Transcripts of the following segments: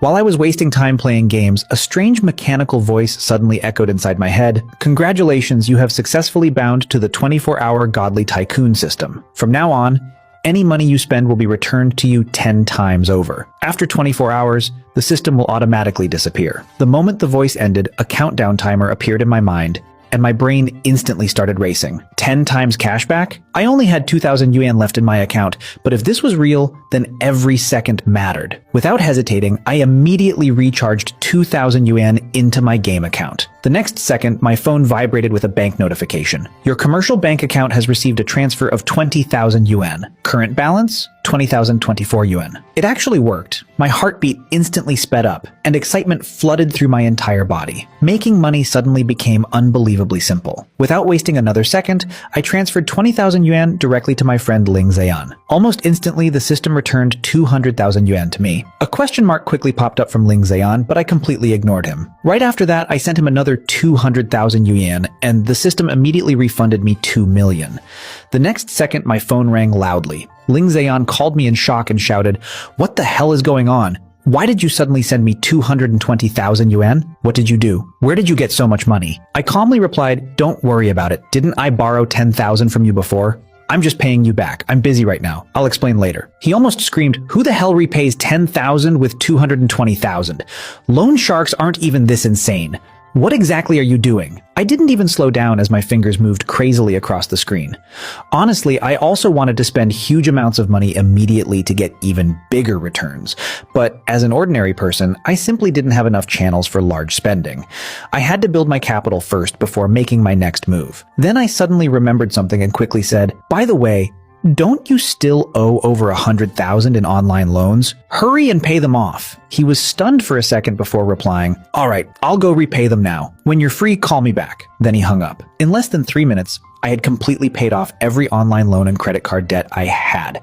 While I was wasting time playing games, a strange mechanical voice suddenly echoed inside my head. Congratulations, you have successfully bound to the 24-hour Godly Tycoon system. From now on, any money you spend will be returned to you 10 times over. After 24 hours, the system will automatically disappear. The moment the voice ended, a countdown timer appeared in my mind, and my brain instantly started racing. 10 times cashback? I only had 2,000 yuan left in my account, but if this was real, then every second mattered. Without hesitating, I immediately recharged 2,000 yuan into my game account. The next second, my phone vibrated with a bank notification. Your commercial bank account has received a transfer of 20,000 yuan. Current balance? 20,024 yuan. It actually worked. My heartbeat instantly sped up, and excitement flooded through my entire body. Making money suddenly became unbelievably simple. Without wasting another second, I transferred 20,000 yuan directly to my friend Ling Zian. Almost instantly, the system returned 200,000 yuan to me. A question mark quickly popped up from Ling Zian, but I completely ignored him. Right after that, I sent him another 200,000 yuan, and the system immediately refunded me 2 million. The next second, my phone rang loudly. Ling Zian called me in shock and shouted, "What the hell is going on? Why did you suddenly send me 220,000 yuan? What did you do? Where did you get so much money?" I calmly replied, "Don't worry about it. Didn't I borrow 10,000 from you before? I'm just paying you back. I'm busy right now. I'll explain later." He almost screamed, "Who the hell repays 10,000 with 220,000? Loan sharks aren't even this insane. What exactly are you doing?" I didn't even slow down as my fingers moved crazily across the screen. Honestly, I also wanted to spend huge amounts of money immediately to get even bigger returns. But as an ordinary person, I simply didn't have enough channels for large spending. I had to build my capital first before making my next move. Then I suddenly remembered something and quickly said, "By the way, don't you still owe over 100,000 in online loans? Hurry and pay them off." He was stunned for a second before replying, "All right, I'll go repay them now. When you're free, call me back." Then he hung up. In less than 3 minutes, I had completely paid off every online loan and credit card debt I had.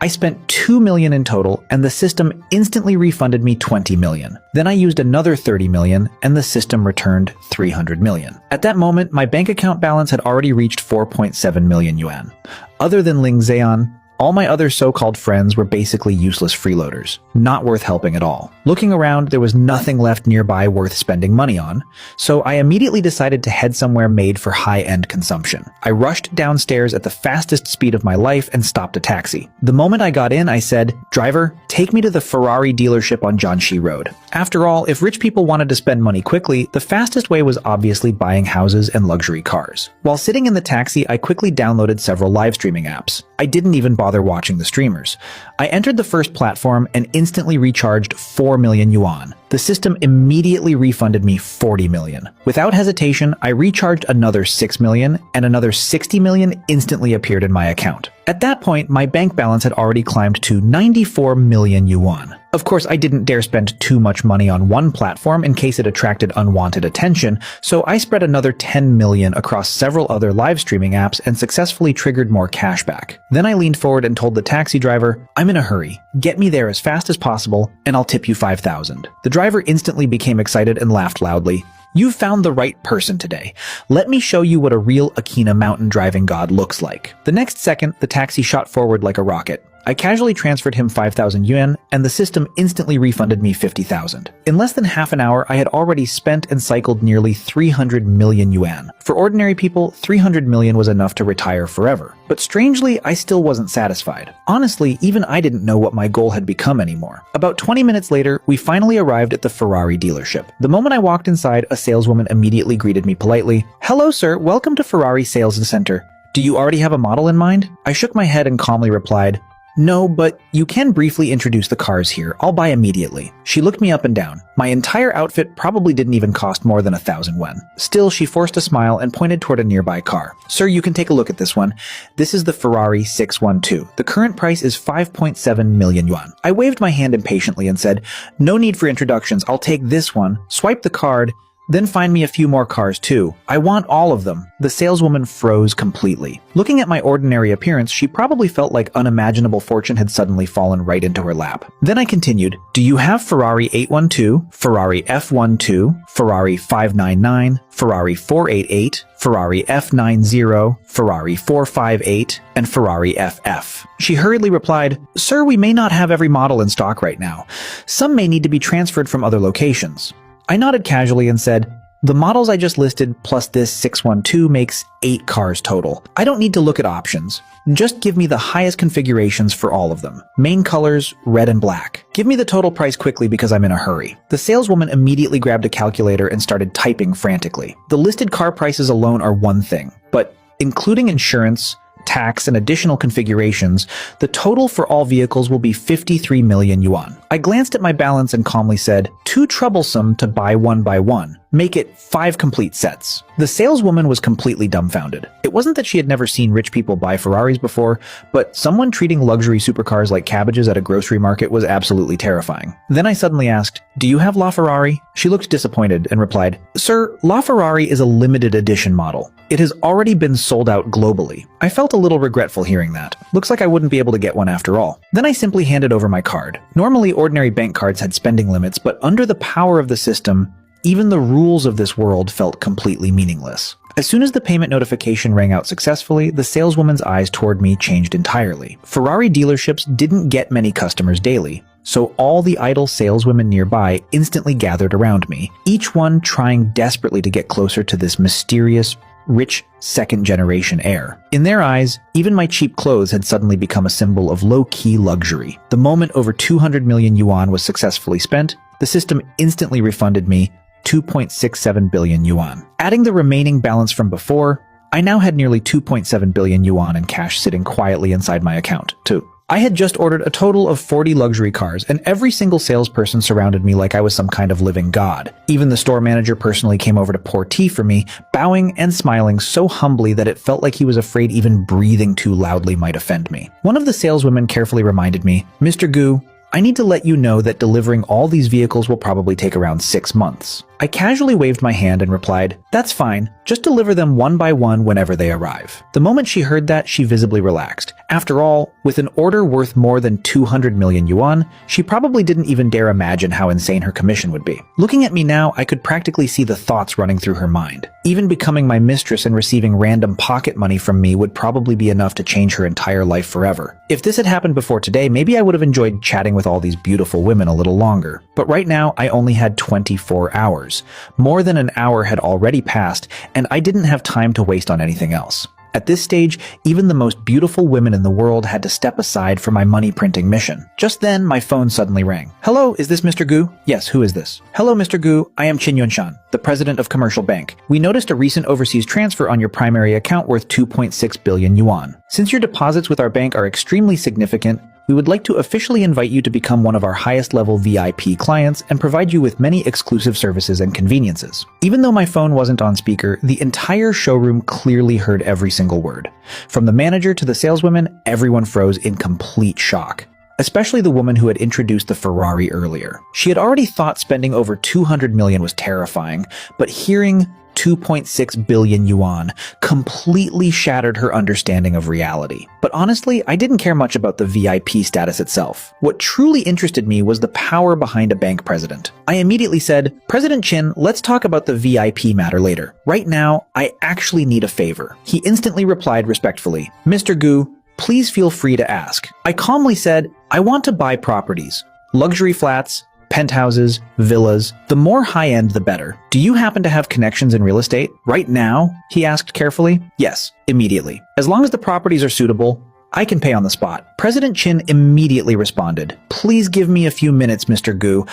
I spent 2 million in total, and the system instantly refunded me 20 million. Then I used another 30 million, and the system returned 300 million. At that moment, my bank account balance had already reached 4.7 million yuan. Other than Ling Zian, all my other so-called friends were basically useless freeloaders, not worth helping at all. Looking around, there was nothing left nearby worth spending money on, so I immediately decided to head somewhere made for high-end consumption. I rushed downstairs at the fastest speed of my life and stopped a taxi. The moment I got in, I said, "Driver, take me to the Ferrari dealership on Jianxi Road." After all, if rich people wanted to spend money quickly, the fastest way was obviously buying houses and luxury cars. While sitting in the taxi, I quickly downloaded several live streaming apps. I didn't even bother watching the streamers. I entered the first platform and instantly recharged 4 million yuan. The system immediately refunded me 40 million. Without hesitation, I recharged another 6 million, and another 60 million instantly appeared in my account. At that point, my bank balance had already climbed to 94 million yuan. Of course, I didn't dare spend too much money on one platform in case it attracted unwanted attention, so I spread another 10 million across several other live streaming apps and successfully triggered more cashback. Then I leaned forward and told the taxi driver, "I'm in a hurry. Get me there as fast as possible, and I'll tip you 5,000. The driver instantly became excited and laughed loudly. "You've found the right person today. Let me show you what a real Akina mountain driving god looks like." The next second, the taxi shot forward like a rocket. I casually transferred him 5,000 yuan, and the system instantly refunded me 50,000. In less than half an hour, I had already spent and cycled nearly 300 million yuan. For ordinary people, 300 million was enough to retire forever. But strangely, I still wasn't satisfied. Honestly, even I didn't know what my goal had become anymore. About 20 minutes later, we finally arrived at the Ferrari dealership. The moment I walked inside, a saleswoman immediately greeted me politely. "Hello, sir. Welcome to Ferrari Sales Center. Do you already have a model in mind?" I shook my head and calmly replied, "No, but you can briefly introduce the cars here. I'll buy immediately." She looked me up and down. My entire outfit probably didn't even cost more than 1,000 yuan. Still, she forced a smile and pointed toward a nearby car. "Sir, you can take a look at this one. This is the Ferrari 612. The current price is 5.7 million yuan. I waved my hand impatiently and said, "No need for introductions. I'll take this one." Swipe the card. Then find me a few more cars too. I want all of them. The saleswoman froze completely. Looking at my ordinary appearance, she probably felt like unimaginable fortune had suddenly fallen right into her lap. Then I continued, do you have Ferrari 812, Ferrari F12, Ferrari 599, Ferrari 488, Ferrari F90, Ferrari 458, and Ferrari FF? She hurriedly replied, sir, we may not have every model in stock right now. Some may need to be transferred from other locations. I nodded casually and said, the models I just listed plus this 612 makes 8 cars total. I don't need to look at options. Just give me the highest configurations for all of them. Main colors, red and black. Give me the total price quickly because I'm in a hurry. The saleswoman immediately grabbed a calculator and started typing frantically. The listed car prices alone are one thing, but including insurance, tax, and additional configurations, the total for all vehicles will be 53 million yuan. I glanced at my balance and calmly said, too troublesome to buy one by one. Make it 5 complete sets. The saleswoman was completely dumbfounded. It wasn't that she had never seen rich people buy Ferraris before, but someone treating luxury supercars like cabbages at a grocery market was absolutely terrifying. Then I suddenly asked, do you have LaFerrari? She looked disappointed and replied, sir, LaFerrari is a limited edition model. It has already been sold out globally. I felt a little regretful hearing that. Looks like I wouldn't be able to get one after all. Then I simply handed over my card. Normally, ordinary bank cards had spending limits, but under the power of the system, even the rules of this world felt completely meaningless. As soon as the payment notification rang out successfully, the saleswoman's eyes toward me changed entirely. Ferrari dealerships didn't get many customers daily, so all the idle saleswomen nearby instantly gathered around me, each one trying desperately to get closer to this mysterious, rich second-generation heir. In their eyes, even my cheap clothes had suddenly become a symbol of low-key luxury. The moment over 200 million yuan was successfully spent, the system instantly refunded me 2.67 billion yuan. Adding the remaining balance from before, I now had nearly 2.7 billion yuan in cash sitting quietly inside my account, too. I had just ordered a total of 40 luxury cars, and every single salesperson surrounded me like I was some kind of living god. Even the store manager personally came over to pour tea for me, bowing and smiling so humbly that it felt like he was afraid even breathing too loudly might offend me. One of the saleswomen carefully reminded me, Mr. Gu, I need to let you know that delivering all these vehicles will probably take around 6 months. I casually waved my hand and replied, that's fine, just deliver them one by one whenever they arrive. The moment she heard that, she visibly relaxed. After all, with an order worth more than 200 million yuan, she probably didn't even dare imagine how insane her commission would be. Looking at me now, I could practically see the thoughts running through her mind. Even becoming my mistress and receiving random pocket money from me would probably be enough to change her entire life forever. If this had happened before today, maybe I would have enjoyed chatting with all these beautiful women a little longer. But right now, I only had 24 hours. More than an hour had already passed, and I didn't have time to waste on anything else. At this stage, even the most beautiful women in the world had to step aside for my money printing mission. Just then, my phone suddenly rang. Hello, is this Mr. Gu? Yes, who is this? Hello, Mr. Gu, I am Qin Yunshan, the president of Commercial Bank. We noticed a recent overseas transfer on your primary account worth 2.6 billion yuan. Since your deposits with our bank are extremely significant, we would like to officially invite you to become one of our highest-level VIP clients and provide you with many exclusive services and conveniences. Even though my phone wasn't on speaker, the entire showroom clearly heard every single word. From the manager to the saleswomen, everyone froze in complete shock. Especially the woman who had introduced the Ferrari earlier. She had already thought spending over 200 million was terrifying, but hearing 2.6 billion yuan completely shattered her understanding of reality. But honestly, I didn't care much about the VIP status itself. What truly interested me was the power behind a bank president. I immediately said, President Qin, let's talk about the VIP matter later. Right now, I actually need a favor. He instantly replied respectfully, Mr. Gu, please feel free to ask. I calmly said, I want to buy properties, luxury flats, penthouses, villas. The more high-end, the better. Do you happen to have connections in real estate? Right now? He asked carefully. Yes, immediately. As long as the properties are suitable, I can pay on the spot. President Qin immediately responded. Please give me a few minutes, Mr. Gu.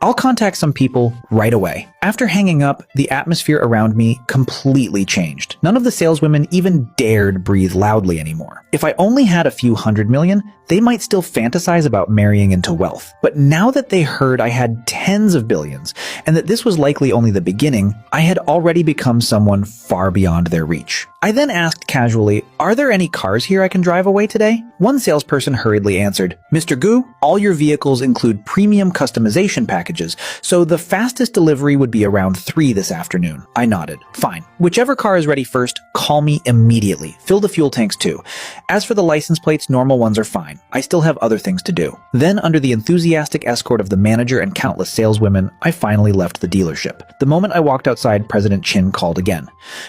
I'll contact some people right away. After hanging up, the atmosphere around me completely changed. None of the saleswomen even dared breathe loudly anymore. If I only had a few 100 million, they might still fantasize about marrying into wealth. But now that they heard I had tens of billions, and that this was likely only the beginning, I had already become someone far beyond their reach. I then asked casually, "Are there any cars here I can drive away today?" One salesperson hurriedly answered, "Mr. Gu, all your vehicles include premium customization packages, so the fastest delivery would be around 3 this afternoon." I nodded. "Fine. Whichever car is ready first, call me immediately. Fill the fuel tanks too. As for the license plates, normal ones are fine. I still have other things to do." Then, under the enthusiastic escort of the manager and countless saleswomen, I finally left the dealership. The moment I walked outside, President Chin called again.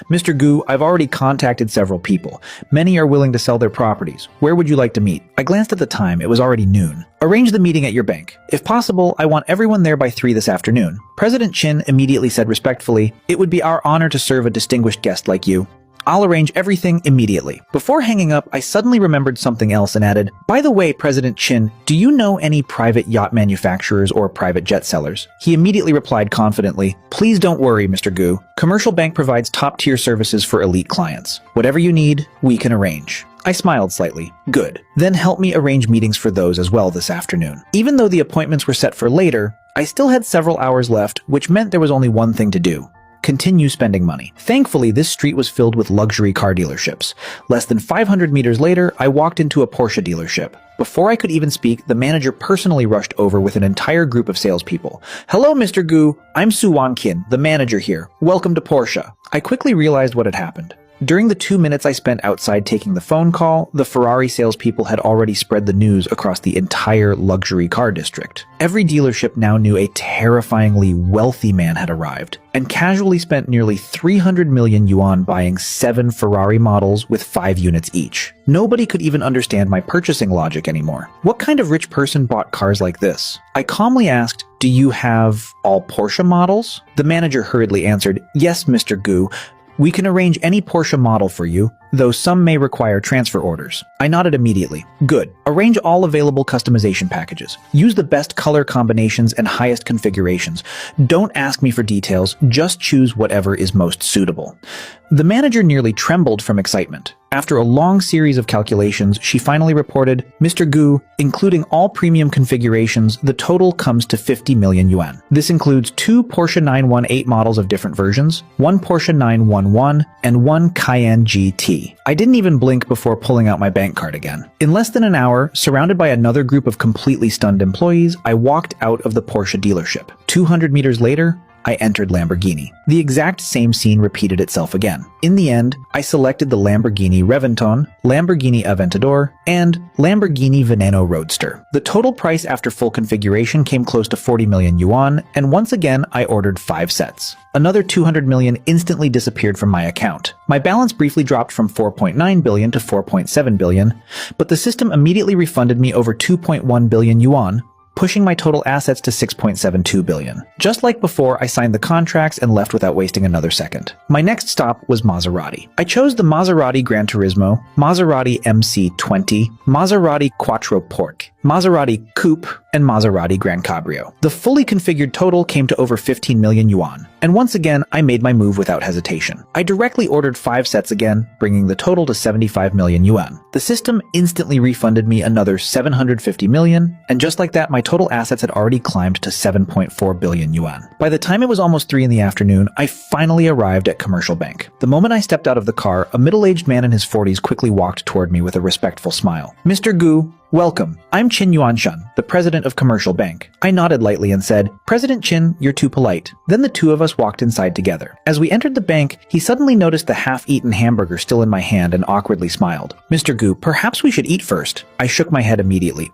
"Mr. Gu, I've already contacted several people. Many are willing to sell their properties. Where would you like to meet?" I glanced at the time. It was already noon. "Arrange the meeting at your bank. If possible, I want everyone there by 3 this afternoon." President Chin immediately said respectfully, "It would be our honor to serve a distinguished guest like you. I'll arrange everything immediately." Before hanging up, I suddenly remembered something else and added, "By the way, President Chin, do you know any private yacht manufacturers or private jet sellers?" He immediately replied confidently, "Please don't worry, Mr. Gu. Commercial Bank provides top-tier services for elite clients. Whatever you need, we can arrange." I smiled slightly. "Good. Then help me arrange meetings for those as well this afternoon." Even though the appointments were set for later, I still had several hours left, which meant there was only one thing to do: continue spending money. Thankfully, this street was filled with luxury car dealerships. Less than 500 meters later, I walked into a Porsche dealership. Before I could even speak, the manager personally rushed over with an entire group of salespeople. "Hello, Mr. Gu. I'm Su Wan Kin, the manager here. Welcome to Porsche." I quickly realized what had happened. During the 2 minutes I spent outside taking the phone call, the Ferrari salespeople had already spread the news across the entire luxury car district. Every dealership now knew a terrifyingly wealthy man had arrived, and casually spent nearly 300 million yuan buying 7 Ferrari models with 5 units each. Nobody could even understand my purchasing logic anymore. What kind of rich person bought cars like this? I calmly asked, "Do you have all Porsche models?" The manager hurriedly answered, "Yes, Mr. Gu. We can arrange any Porsche model for you, though some may require transfer orders." I nodded immediately. "Good. Arrange all available customization packages. Use the best color combinations and highest configurations. Don't ask me for details, just choose whatever is most suitable." The manager nearly trembled from excitement. After a long series of calculations, she finally reported, "Mr. Gu, including all premium configurations, the total comes to 50 million yuan. This includes 2 Porsche 918 models of different versions, 1 Porsche 911, and 1 Cayenne GT. I didn't even blink before pulling out my bank card again. In less than an hour, surrounded by another group of completely stunned employees, I walked out of the Porsche dealership. 200 meters later, I entered Lamborghini. The exact same scene repeated itself again. In the end, I selected the Lamborghini Reventon, Lamborghini Aventador, and Lamborghini Veneno Roadster. The total price after full configuration came close to 40 million yuan, and once again, I ordered 5 sets. Another 200 million instantly disappeared from my account. My balance briefly dropped from 4.9 billion to 4.7 billion, but the system immediately refunded me over 2.1 billion yuan, pushing my total assets to 6.72 billion. Just like before, I signed the contracts and left without wasting another second. My next stop was Maserati. I chose the Maserati Gran Turismo, Maserati MC20, Maserati Quattro Porte, Maserati Coupe, and Maserati Gran Cabrio. The fully configured total came to over 15 million yuan. And once again, I made my move without hesitation. I directly ordered 5 sets again, bringing the total to 75 million yuan. The system instantly refunded me another 750 million, and just like that, my total assets had already climbed to 7.4 billion yuan. By the time it was almost 3 in the afternoon, I finally arrived at Commercial Bank. The moment I stepped out of the car, a middle-aged man in his 40s quickly walked toward me with a respectful smile. "Mr. Gu, welcome. I'm Qin Yuanshan, the president of Commercial Bank." I nodded lightly and said, "President Qin, you're too polite." Then the two of us walked inside together. As we entered the bank, he suddenly noticed the half-eaten hamburger still in my hand and awkwardly smiled. "Mr. Gu, perhaps we should eat first." I shook my head immediately.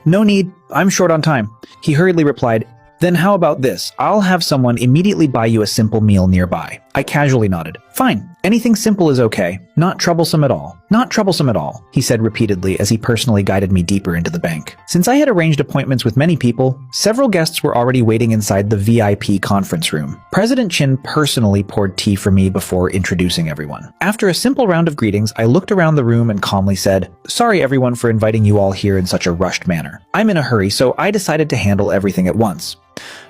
No need. I'm short on time." He hurriedly replied, "Then how about this? I'll have someone immediately buy you a simple meal nearby." I casually nodded. "Fine. Anything simple is okay. Not troublesome at all." "Not troublesome at all," he said repeatedly as he personally guided me deeper into the bank. Since I had arranged appointments with many people, several guests were already waiting inside the VIP conference room. President Qin personally poured tea for me before introducing everyone. After a simple round of greetings, I looked around the room and calmly said, "Sorry everyone for inviting you all here in such a rushed manner. I'm in a hurry, so I decided to handle everything at once."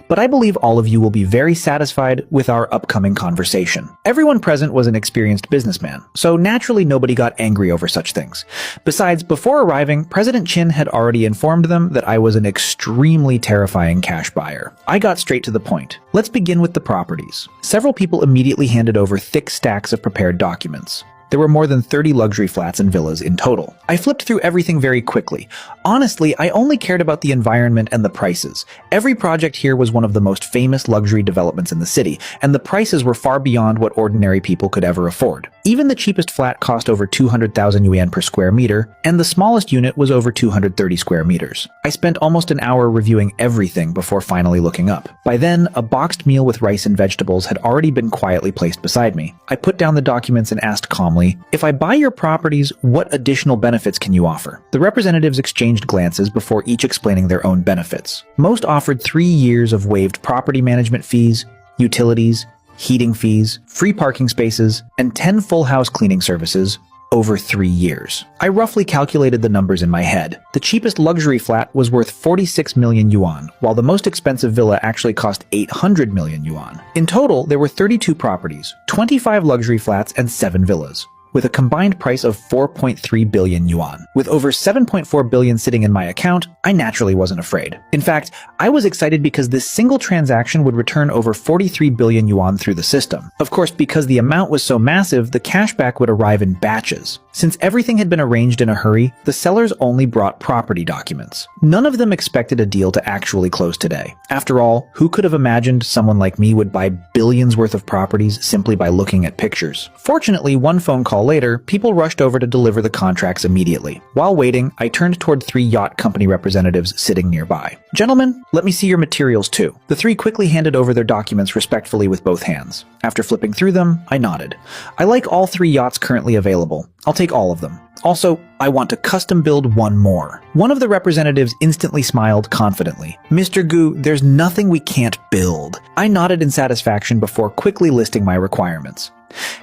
but I believe all of you will be very satisfied with our upcoming conversation. Everyone present was an experienced businessman, so naturally nobody got angry over such things. Besides, before arriving, President Chin had already informed them that I was an extremely terrifying cash buyer. I got straight to the point. Let's begin with the properties. Several people immediately handed over thick stacks of prepared documents. There were more than 30 luxury flats and villas in total. I flipped through everything very quickly. Honestly, I only cared about the environment and the prices. Every project here was one of the most famous luxury developments in the city, and the prices were far beyond what ordinary people could ever afford. Even the cheapest flat cost over 200,000 yuan per square meter, and the smallest unit was over 230 square meters. I spent almost an hour reviewing everything before finally looking up. By then, a boxed meal with rice and vegetables had already been quietly placed beside me. I put down the documents and asked calmly, "If I buy your properties, what additional benefits can you offer?" The representatives exchanged glances before each explaining their own benefits. Most offered 3 years of waived property management fees, utilities, heating fees, free parking spaces, and 10 full house cleaning services over 3 years. I roughly calculated the numbers in my head. The cheapest luxury flat was worth 46 million yuan, while the most expensive villa actually cost 800 million yuan. In total, there were 32 properties, 25 luxury flats, and 7 villas, with a combined price of 4.3 billion yuan. With over 7.4 billion sitting in my account, I naturally wasn't afraid. In fact, I was excited because this single transaction would return over 43 billion yuan through the system. Of course, because the amount was so massive, the cashback would arrive in batches. Since everything had been arranged in a hurry, the sellers only brought property documents. None of them expected a deal to actually close today. After all, who could have imagined someone like me would buy billions worth of properties simply by looking at pictures? Fortunately, one phone call later, people rushed over to deliver the contracts immediately. While waiting, I turned toward 3 yacht company representatives sitting nearby. "Gentlemen, let me see your materials too." The 3 quickly handed over their documents respectfully with both hands. After flipping through them, I nodded. "I like all 3 yachts currently available. I'll take all of them. Also, I want to custom build one more." One of the representatives instantly smiled confidently. "Mr. Gu, there's nothing we can't build." I nodded in satisfaction before quickly listing my requirements.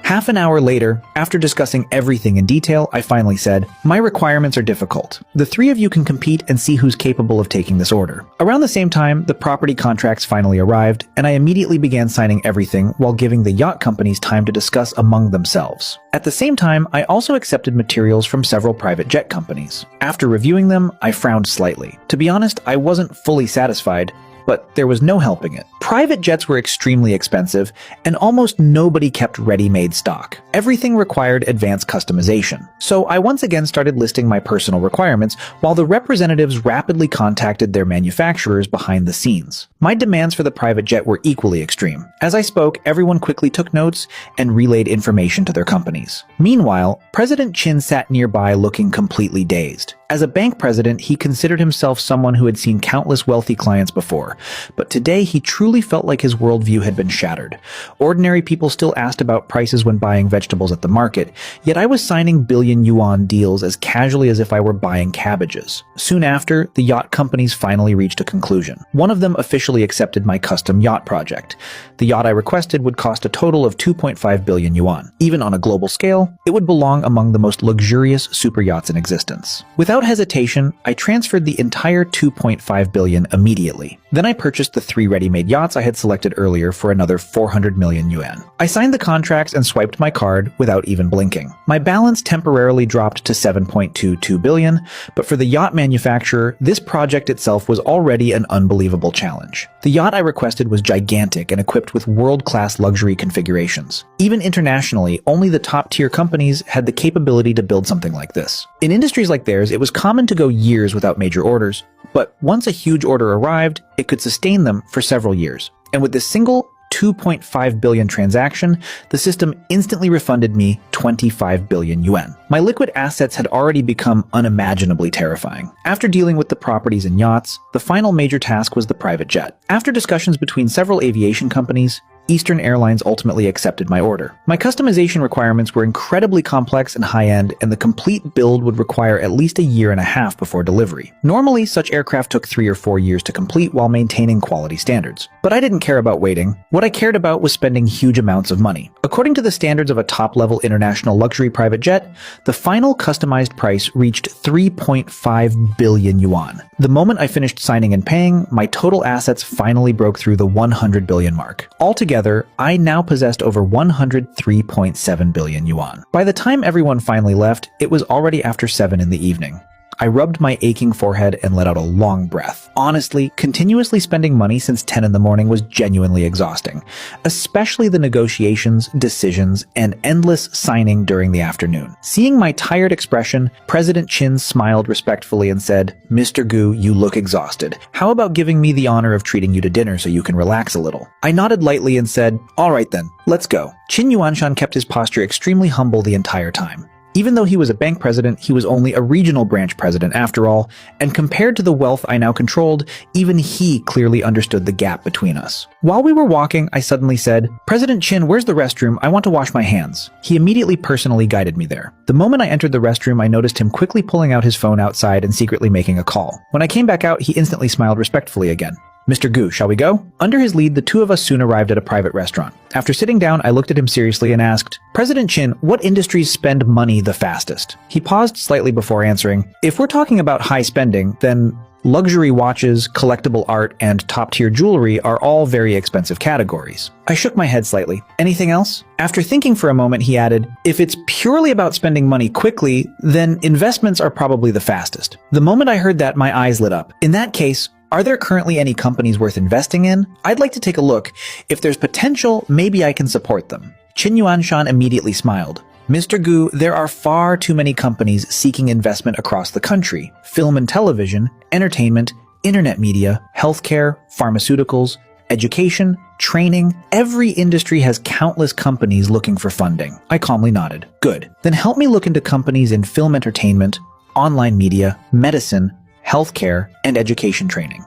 Half an hour later, after discussing everything in detail, I finally said, "My requirements are difficult. The 3 of you can compete and see who's capable of taking this order." Around the same time, the property contracts finally arrived, and I immediately began signing everything while giving the yacht companies time to discuss among themselves. At the same time, I also accepted materials from several private jet companies. After reviewing them, I frowned slightly. To be honest, I wasn't fully satisfied, but there was no helping it. Private jets were extremely expensive, and almost nobody kept ready-made stock. Everything required advanced customization. So I once again started listing my personal requirements, while the representatives rapidly contacted their manufacturers behind the scenes. My demands for the private jet were equally extreme. As I spoke, everyone quickly took notes and relayed information to their companies. Meanwhile, President Chin sat nearby looking completely dazed. As a bank president, he considered himself someone who had seen countless wealthy clients before, but today he truly felt like his worldview had been shattered. Ordinary people still asked about prices when buying vegetables at the market, yet I was signing billion yuan deals as casually as if I were buying cabbages. Soon after, the yacht companies finally reached a conclusion. One of them officially accepted my custom yacht project. The yacht I requested would cost a total of 2.5 billion yuan. Even on a global scale, it would belong among the most luxurious super yachts in existence. Without hesitation, I transferred the entire 2.5 billion immediately. Then I purchased the 3 ready-made yachts I had selected earlier for another 400 million yuan. I signed the contracts and swiped my card without even blinking. My balance temporarily dropped to 7.22 billion, but for the yacht manufacturer, this project itself was already an unbelievable challenge. The yacht I requested was gigantic and equipped with world-class luxury configurations. Even internationally, only the top-tier companies had the capability to build something like this. In industries like theirs, it was common to go years without major orders, but once a huge order arrived, it could sustain them for several years. And with this single 2.5 billion transaction, the system instantly refunded me 25 billion yuan. My liquid assets had already become unimaginably terrifying. After dealing with the properties and yachts, the final major task was the private jet. After discussions between several aviation companies, Eastern Airlines ultimately accepted my order. My customization requirements were incredibly complex and high-end, and the complete build would require at least a year and a half before delivery. Normally, such aircraft took 3 or 4 years to complete while maintaining quality standards. But I didn't care about waiting. What I cared about was spending huge amounts of money. According to the standards of a top-level international luxury private jet, the final customized price reached 3.5 billion yuan. The moment I finished signing and paying, my total assets finally broke through the 100 billion mark. Altogether, I now possessed over 103.7 billion yuan. By the time everyone finally left, it was already after 7 in the evening. I rubbed my aching forehead and let out a long breath. Honestly, continuously spending money since 10 in the morning was genuinely exhausting, especially the negotiations, decisions, and endless signing during the afternoon. Seeing my tired expression, President Qin smiled respectfully and said, "Mr. Gu, you look exhausted. How about giving me the honor of treating you to dinner so you can relax a little?" I nodded lightly and said, "All right then, let's go." Qin Yuanshan kept his posture extremely humble the entire time. Even though he was a bank president, he was only a regional branch president after all, and compared to the wealth I now controlled, even he clearly understood the gap between us. While we were walking, I suddenly said, "President Qin, where's the restroom? I want to wash my hands." He immediately personally guided me there. The moment I entered the restroom, I noticed him quickly pulling out his phone outside and secretly making a call. When I came back out, he instantly smiled respectfully again. "Mr. Gu, shall we go?" Under his lead, the two of us soon arrived at a private restaurant. After sitting down, I looked at him seriously and asked, "President Qin, what industries spend money the fastest?" He paused slightly before answering, "If we're talking about high spending, then luxury watches, collectible art, and top-tier jewelry are all very expensive categories." I shook my head slightly. "Anything else?" After thinking for a moment, he added, "If it's purely about spending money quickly, then investments are probably the fastest." The moment I heard that, my eyes lit up. In that case, are there currently any companies worth investing in? I'd like to take a look. If there's potential, maybe I can support them. Qin Yuanshan immediately smiled. "Mr. Gu, there are far too many companies seeking investment across the country. Film and television, entertainment, internet media, healthcare, pharmaceuticals, education, training. Every industry has countless companies looking for funding." I calmly nodded. "Good. Then help me look into companies in film entertainment, online media, medicine, healthcare, and education training.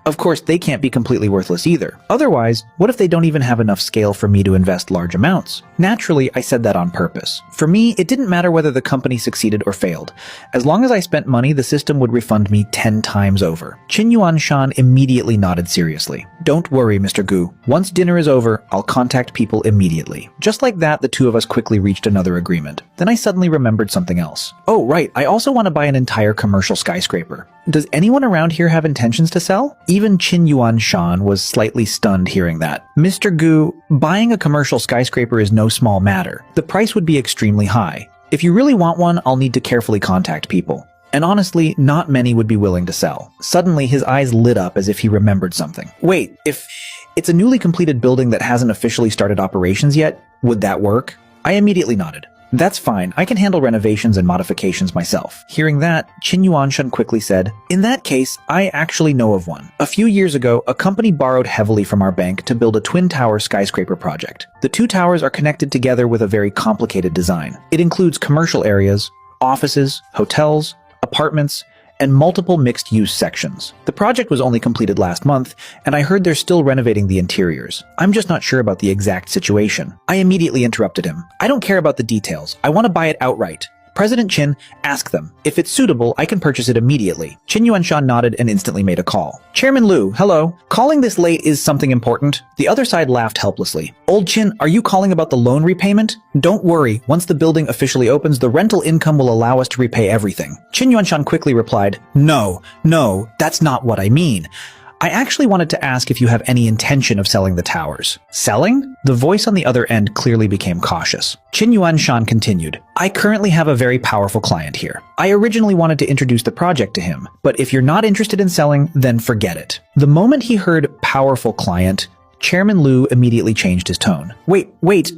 Of course, they can't be completely worthless either. Otherwise, what if they don't even have enough scale for me to invest large amounts? Naturally, I said that on purpose. For me, it didn't matter whether the company succeeded or failed. As long as I spent money, the system would refund me 10 times over. Qin Yuanshan immediately nodded seriously. "Don't worry, Mr. Gu. Once dinner is over, I'll contact people immediately." Just like that, the two of us quickly reached another agreement. Then I suddenly remembered something else. "Oh, right, I also want to buy an entire commercial skyscraper. Does anyone around here have intentions to sell?" Even Qin Yuanshan was slightly stunned hearing that. "Mr. Gu, buying a commercial skyscraper is no small matter. The price would be extremely high. If you really want one, I'll need to carefully contact people. And honestly, not many would be willing to sell." Suddenly, his eyes lit up as if he remembered something. "Wait, if it's a newly completed building that hasn't officially started operations yet, would that work?" I immediately nodded. "That's fine. I can handle renovations and modifications myself." Hearing that, Qin Yuanshan quickly said, "In that case, I actually know of one. A few years ago, a company borrowed heavily from our bank to build a twin-tower skyscraper project. The two towers are connected together with a very complicated design. It includes commercial areas, offices, hotels, apartments, and multiple mixed-use sections. The project was only completed last month, and I heard they're still renovating the interiors. I'm just not sure about the exact situation." I immediately interrupted him. "I don't care about the details. I want to buy it outright. President Qin, ask them. If it's suitable, I can purchase it immediately." Qin Yuanshan nodded and instantly made a call. "Chairman Liu, hello. Calling this late is something important." The other side laughed helplessly. "Old Qin, are you calling about the loan repayment? Don't worry. Once the building officially opens, the rental income will allow us to repay everything." Qin Yuanshan quickly replied, No, that's not what I mean. I actually wanted to ask if you have any intention of selling the towers." "Selling?" The voice on the other end clearly became cautious. Qin Yuanshan continued, "I currently have a very powerful client here. I originally wanted to introduce the project to him, but if you're not interested in selling, then forget it." The moment he heard powerful client, Chairman Liu immediately changed his tone. Wait.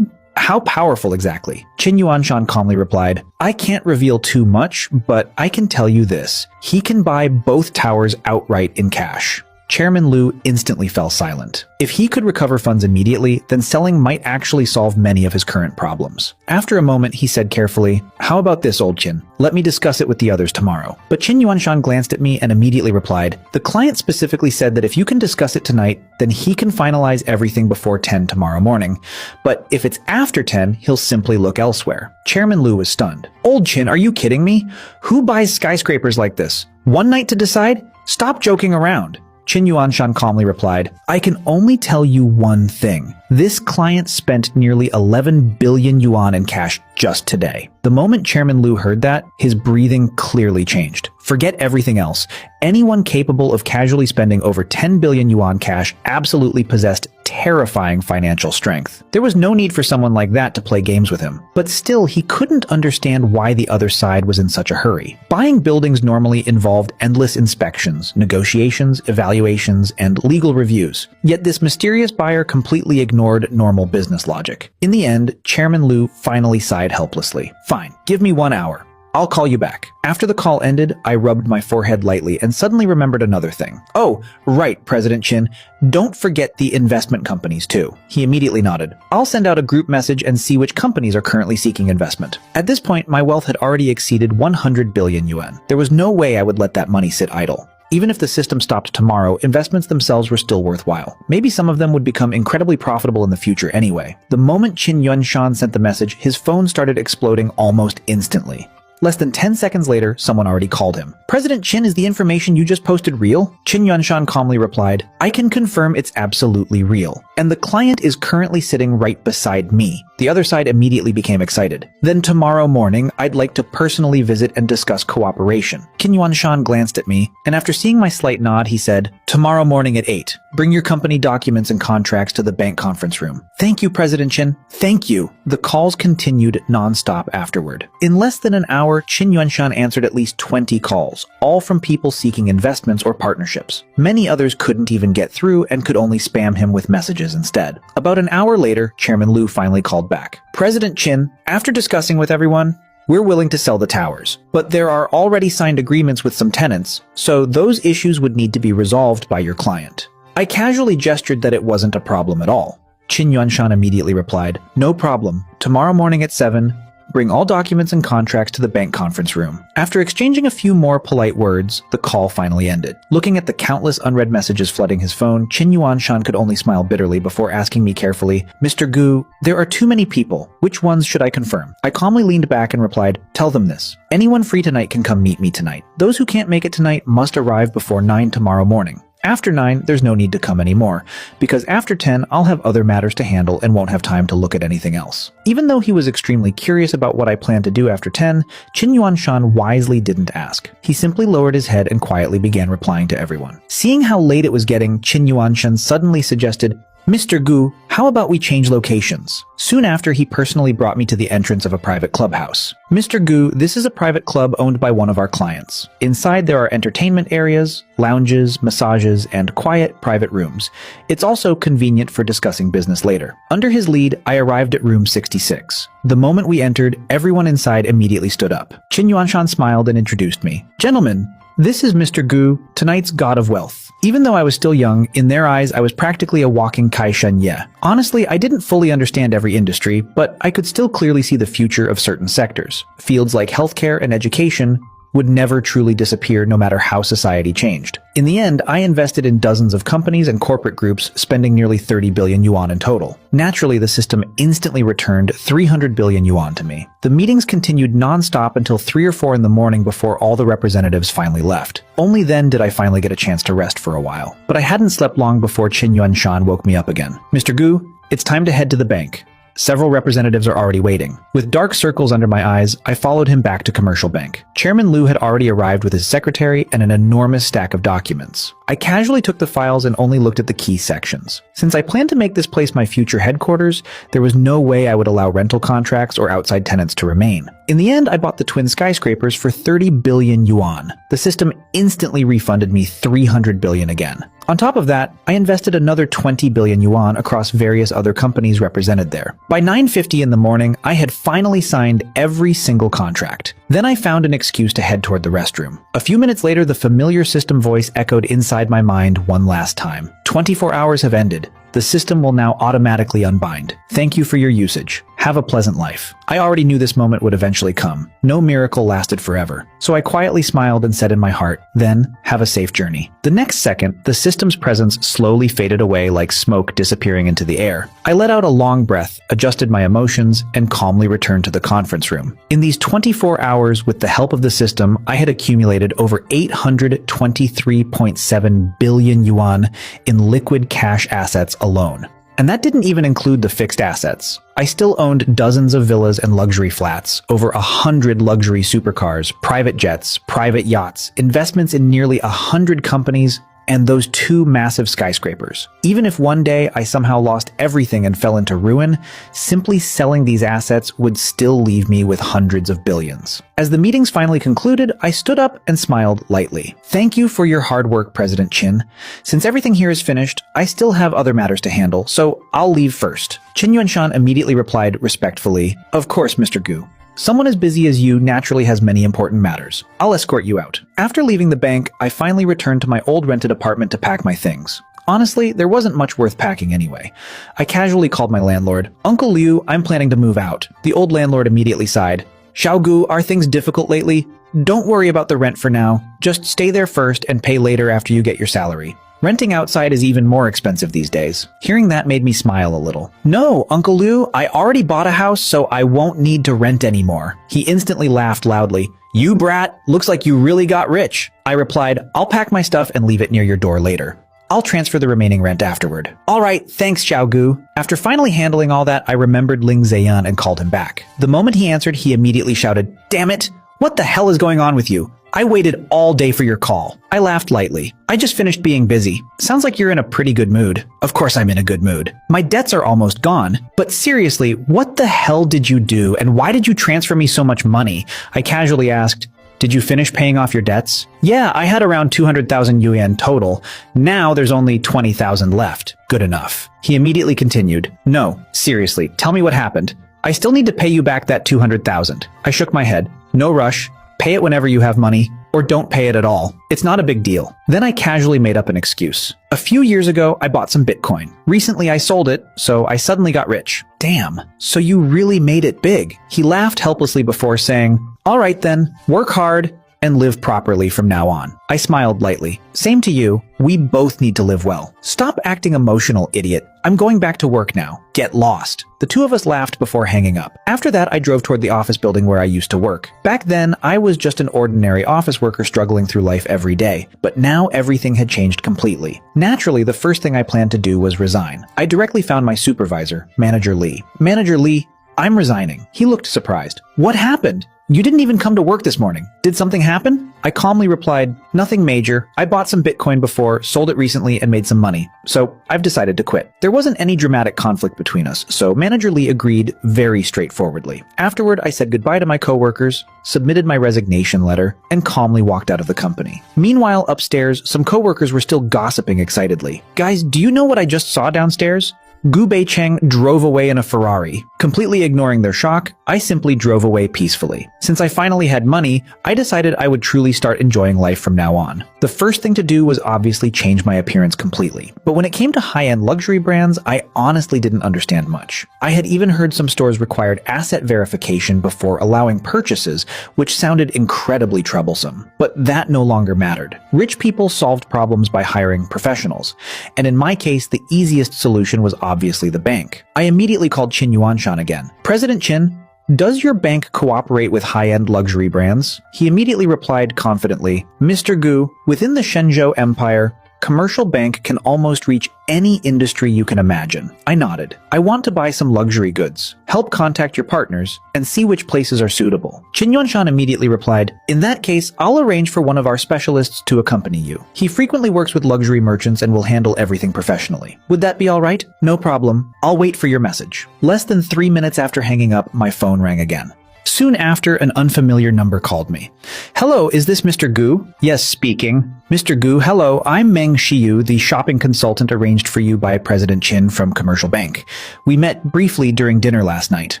How powerful exactly?" Qin Yuanshan calmly replied, "I can't reveal too much, but I can tell you this. He can buy both towers outright in cash." Chairman Lu instantly fell silent. If he could recover funds immediately, then selling might actually solve many of his current problems. After a moment, he said carefully, "How about this, old Qin? Let me discuss it with the others tomorrow." But Qin Yuanshan glanced at me and immediately replied, "The client specifically said that if you can discuss it tonight, then he can finalize everything before 10 tomorrow morning. But if it's after 10, he'll simply look elsewhere." Chairman Lu was stunned. "Old Qin, are you kidding me? Who buys skyscrapers like this? One night to decide? Stop joking around." Qin Yuanshan calmly replied, "I can only tell you one thing. This client spent nearly 11 billion yuan in cash just today." The moment Chairman Lu heard that, his breathing clearly changed. Forget everything else. Anyone capable of casually spending over 10 billion yuan cash absolutely possessed terrifying financial strength. There was no need for someone like that to play games with him. But still, he couldn't understand why the other side was in such a hurry. Buying buildings normally involved endless inspections, negotiations, evaluations, and legal reviews. Yet this mysterious buyer completely ignored normal business logic. In the end, Chairman Lu finally sighed helplessly. "Fine, give me 1 hour. I'll call you back." After the call ended, I rubbed my forehead lightly and suddenly remembered another thing. "Oh, right, President Qin. Don't forget the investment companies too." He immediately nodded. "I'll send out a group message and see which companies are currently seeking investment." At this point, my wealth had already exceeded 100 billion yuan. There was no way I would let that money sit idle. Even if the system stopped tomorrow, investments themselves were still worthwhile. Maybe some of them would become incredibly profitable in the future anyway. The moment Qin Yuanshan sent the message, his phone started exploding almost instantly. Less than 10 seconds later, someone already called him. "President Qin, is the information you just posted real?" Qin Yuanshan calmly replied, "I can confirm it's absolutely real. And the client is currently sitting right beside me." The other side immediately became excited. "Then tomorrow morning, I'd like to personally visit and discuss cooperation." Qin Yuanshan glanced at me, and after seeing my slight nod, he said, "Tomorrow morning at 8. Bring your company documents and contracts to the bank conference room." "Thank you, President Qin. Thank you." The calls continued non-stop afterward. In less than an hour, Qin Yuanshan answered at least 20 calls, all from people seeking investments or partnerships. Many others couldn't even get through and could only spam him with messages instead. About an hour later, Chairman Lu finally called back. "President Qin, after discussing with everyone, we're willing to sell the towers. But there are already signed agreements with some tenants, so those issues would need to be resolved by your client." I casually gestured that it wasn't a problem at all. Qin Yuanshan immediately replied, "No problem. Tomorrow morning at 7, bring all documents and contracts to the bank conference room." After exchanging a few more polite words, the call finally ended. Looking at the countless unread messages flooding his phone, Qin Yuanshan could only smile bitterly before asking me carefully, "Mr. Gu, there are too many people. Which ones should I confirm?" I calmly leaned back and replied, "Tell them this. Anyone free tonight can come meet me tonight. Those who can't make it tonight must arrive before 9 tomorrow morning. After 9, there's no need to come anymore, because after 10, I'll have other matters to handle and won't have time to look at anything else." Even though he was extremely curious about what I planned to do after 10, Qin Yuanshan wisely didn't ask. He simply lowered his head and quietly began replying to everyone. Seeing how late it was getting, Qin Yuanshan suddenly suggested, "Mr. Gu, how about we change locations?" Soon after, he personally brought me to the entrance of a private clubhouse. "Mr. Gu, this is a private club owned by one of our clients. Inside there are entertainment areas, lounges, massages, and quiet private rooms. It's also convenient for discussing business later." Under his lead, I arrived at room 66. The moment we entered, everyone inside immediately stood up. Qin Yuanshan smiled and introduced me. "Gentlemen, this is Mr. Gu, tonight's god of wealth." Even though I was still young, in their eyes I was practically a walking Kai Shen Ye. Honestly, I didn't fully understand every industry, but I could still clearly see the future of certain sectors. Fields like healthcare and education would never truly disappear no matter how society changed. In the end, I invested in dozens of companies and corporate groups, spending nearly 30 billion yuan in total. Naturally, the system instantly returned 300 billion yuan to me. The meetings continued non-stop until 3 or 4 in the morning before all the representatives finally left. Only then did I finally get a chance to rest for a while. But I hadn't slept long before Qin Yuanshan woke me up again. "Mr. Gu, it's time to head to the bank. Several representatives are already waiting." With dark circles under my eyes, I followed him back to Commercial Bank. Chairman Lu had already arrived with his secretary and an enormous stack of documents. I casually took the files and only looked at the key sections. Since I planned to make this place my future headquarters, there was no way I would allow rental contracts or outside tenants to remain. In the end, I bought the twin skyscrapers for 30 billion yuan. The system instantly refunded me 300 billion again. On top of that, I invested another 20 billion yuan across various other companies represented there. By 9:50 in the morning, I had finally signed every single contract. Then I found an excuse to head toward the restroom. A few minutes later, the familiar system voice echoed inside my mind one last time. 24 hours have ended. The system will now automatically unbind. Thank you for your usage. Have a pleasant life. I already knew this moment would eventually come. No miracle lasted forever. So I quietly smiled and said in my heart, then, have a safe journey. The next second, the system's presence slowly faded away like smoke disappearing into the air. I let out a long breath, adjusted my emotions, and calmly returned to the conference room. In these 24 hours, with the help of the system, I had accumulated over 823.7 billion yuan in liquid cash assets alone. And that didn't even include the fixed assets. I still owned dozens of villas and luxury flats, over 100 luxury supercars, private jets, private yachts, investments in nearly 100 companies, and those 2 massive skyscrapers. Even if one day I somehow lost everything and fell into ruin, simply selling these assets would still leave me with hundreds of billions. As the meetings finally concluded, I stood up and smiled lightly. Thank you for your hard work, President Qin. Since everything here is finished, I still have other matters to handle, so I'll leave first. Qin Yuanshan immediately replied respectfully, Of course, Mr. Gu. Someone as busy as you naturally has many important matters. I'll escort you out. After leaving the bank, I finally returned to my old rented apartment to pack my things. Honestly, there wasn't much worth packing anyway. I casually called my landlord. Uncle Liu, I'm planning to move out. The old landlord immediately sighed. Xiaogu, are things difficult lately? Don't worry about the rent for now. Just stay there first and pay later after you get your salary. Renting outside is even more expensive these days. Hearing that made me smile a little. No, Uncle Liu, I already bought a house, so I won't need to rent anymore. He instantly laughed loudly. You brat, looks like you really got rich. I replied, I'll pack my stuff and leave it near your door later. I'll transfer the remaining rent afterward. All right, thanks, Xiaogu. After finally handling all that, I remembered Ling Ziyan and called him back. The moment he answered, he immediately shouted, Damn it! What the hell is going on with you? I waited all day for your call. I laughed lightly. I just finished being busy. Sounds like you're in a pretty good mood. Of course I'm in a good mood. My debts are almost gone. But seriously, what the hell did you do and why did you transfer me so much money? I casually asked. Did you finish paying off your debts? Yeah, I had around 200,000 yuan total. Now there's only 20,000 left. Good enough. He immediately continued. No, seriously, tell me what happened. I still need to pay you back that 200,000. I shook my head. No rush. Pay it whenever you have money, or don't pay it at all. It's not a big deal. Then I casually made up an excuse. A few years ago, I bought some Bitcoin. Recently, I sold it, so I suddenly got rich. Damn, so you really made it big. He laughed helplessly before saying, All right then, work hard and live properly from now on. I smiled lightly. Same to you. We both need to live well. Stop acting emotional, idiot. I'm going back to work now. Get lost. The two of us laughed before hanging up. After that, I drove toward the office building where I used to work. Back then, I was just an ordinary office worker struggling through life every day. But now everything had changed completely. Naturally, the first thing I planned to do was resign. I directly found my supervisor, Manager Li. Manager Li, I'm resigning. He looked surprised. What happened? You didn't even come to work this morning. Did something happen? I calmly replied, nothing major. I bought some Bitcoin before, sold it recently, and made some money. So I've decided to quit. There wasn't any dramatic conflict between us, so Manager Lee agreed very straightforwardly. Afterward, I said goodbye to my coworkers, submitted my resignation letter, and calmly walked out of the company. Meanwhile, upstairs, some coworkers were still gossiping excitedly. Guys, do you know what I just saw downstairs? Gu Beicheng drove away in a Ferrari. Completely ignoring their shock, I simply drove away peacefully. Since I finally had money, I decided I would truly start enjoying life from now on. The first thing to do was obviously change my appearance completely. But when it came to high-end luxury brands, I honestly didn't understand much. I had even heard some stores required asset verification before allowing purchases, which sounded incredibly troublesome. But that no longer mattered. Rich people solved problems by hiring professionals. And in my case, the easiest solution was obviously the bank. I immediately called Qin Yuanshan again. President Qin, does your bank cooperate with high-end luxury brands? He immediately replied confidently, Mr. Gu, within the Shenzhou Empire, commercial bank can almost reach any industry you can imagine. I nodded. I want to buy some luxury goods. Help contact your partners and see which places are suitable. Qin Yuanshan immediately replied, in that case, I'll arrange for one of our specialists to accompany you. He frequently works with luxury merchants and will handle everything professionally. Would that be all right? No problem. I'll wait for your message. Less than 3 minutes after hanging up, my phone rang again. Soon after, an unfamiliar number called me. Hello, is this Mr. Gu? Yes, speaking. Mr. Gu, hello, I'm Meng Xiu, the shopping consultant arranged for you by President Qin from Commercial Bank. We met briefly during dinner last night.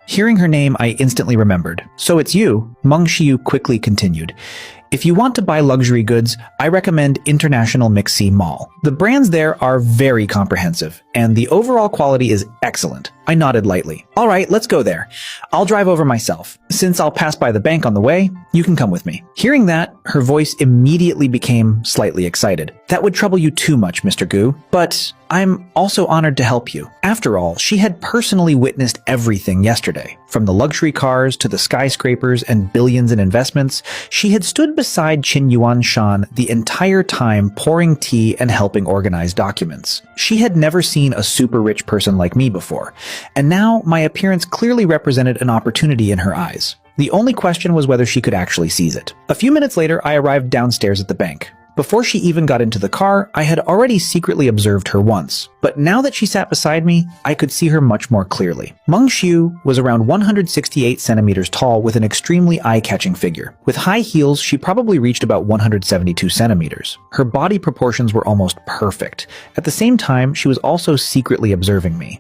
Hearing her name, I instantly remembered. So it's you? Meng Xiu quickly continued. If you want to buy luxury goods, I recommend International Mixi Mall. The brands there are very comprehensive, and the overall quality is excellent. I nodded lightly. All right, let's go there. I'll drive over myself. Since I'll pass by the bank on the way, you can come with me. Hearing that, her voice immediately became slightly excited. That would trouble you too much, Mr. Gu, but I'm also honored to help you. After all, she had personally witnessed everything yesterday. From the luxury cars to the skyscrapers and billions in investments, she had stood beside Qin Yuan Shan the entire time pouring tea and helping organize documents. She had never seen a super rich person like me before, and now my appearance clearly represented an opportunity in her eyes. The only question was whether she could actually seize it. A few minutes later, I arrived downstairs at the bank. Before she even got into the car, I had already secretly observed her once. But now that she sat beside me, I could see her much more clearly. Meng Xiu was around 168 centimeters tall with an extremely eye-catching figure. With high heels, she probably reached about 172 centimeters. Her body proportions were almost perfect. At the same time, she was also secretly observing me.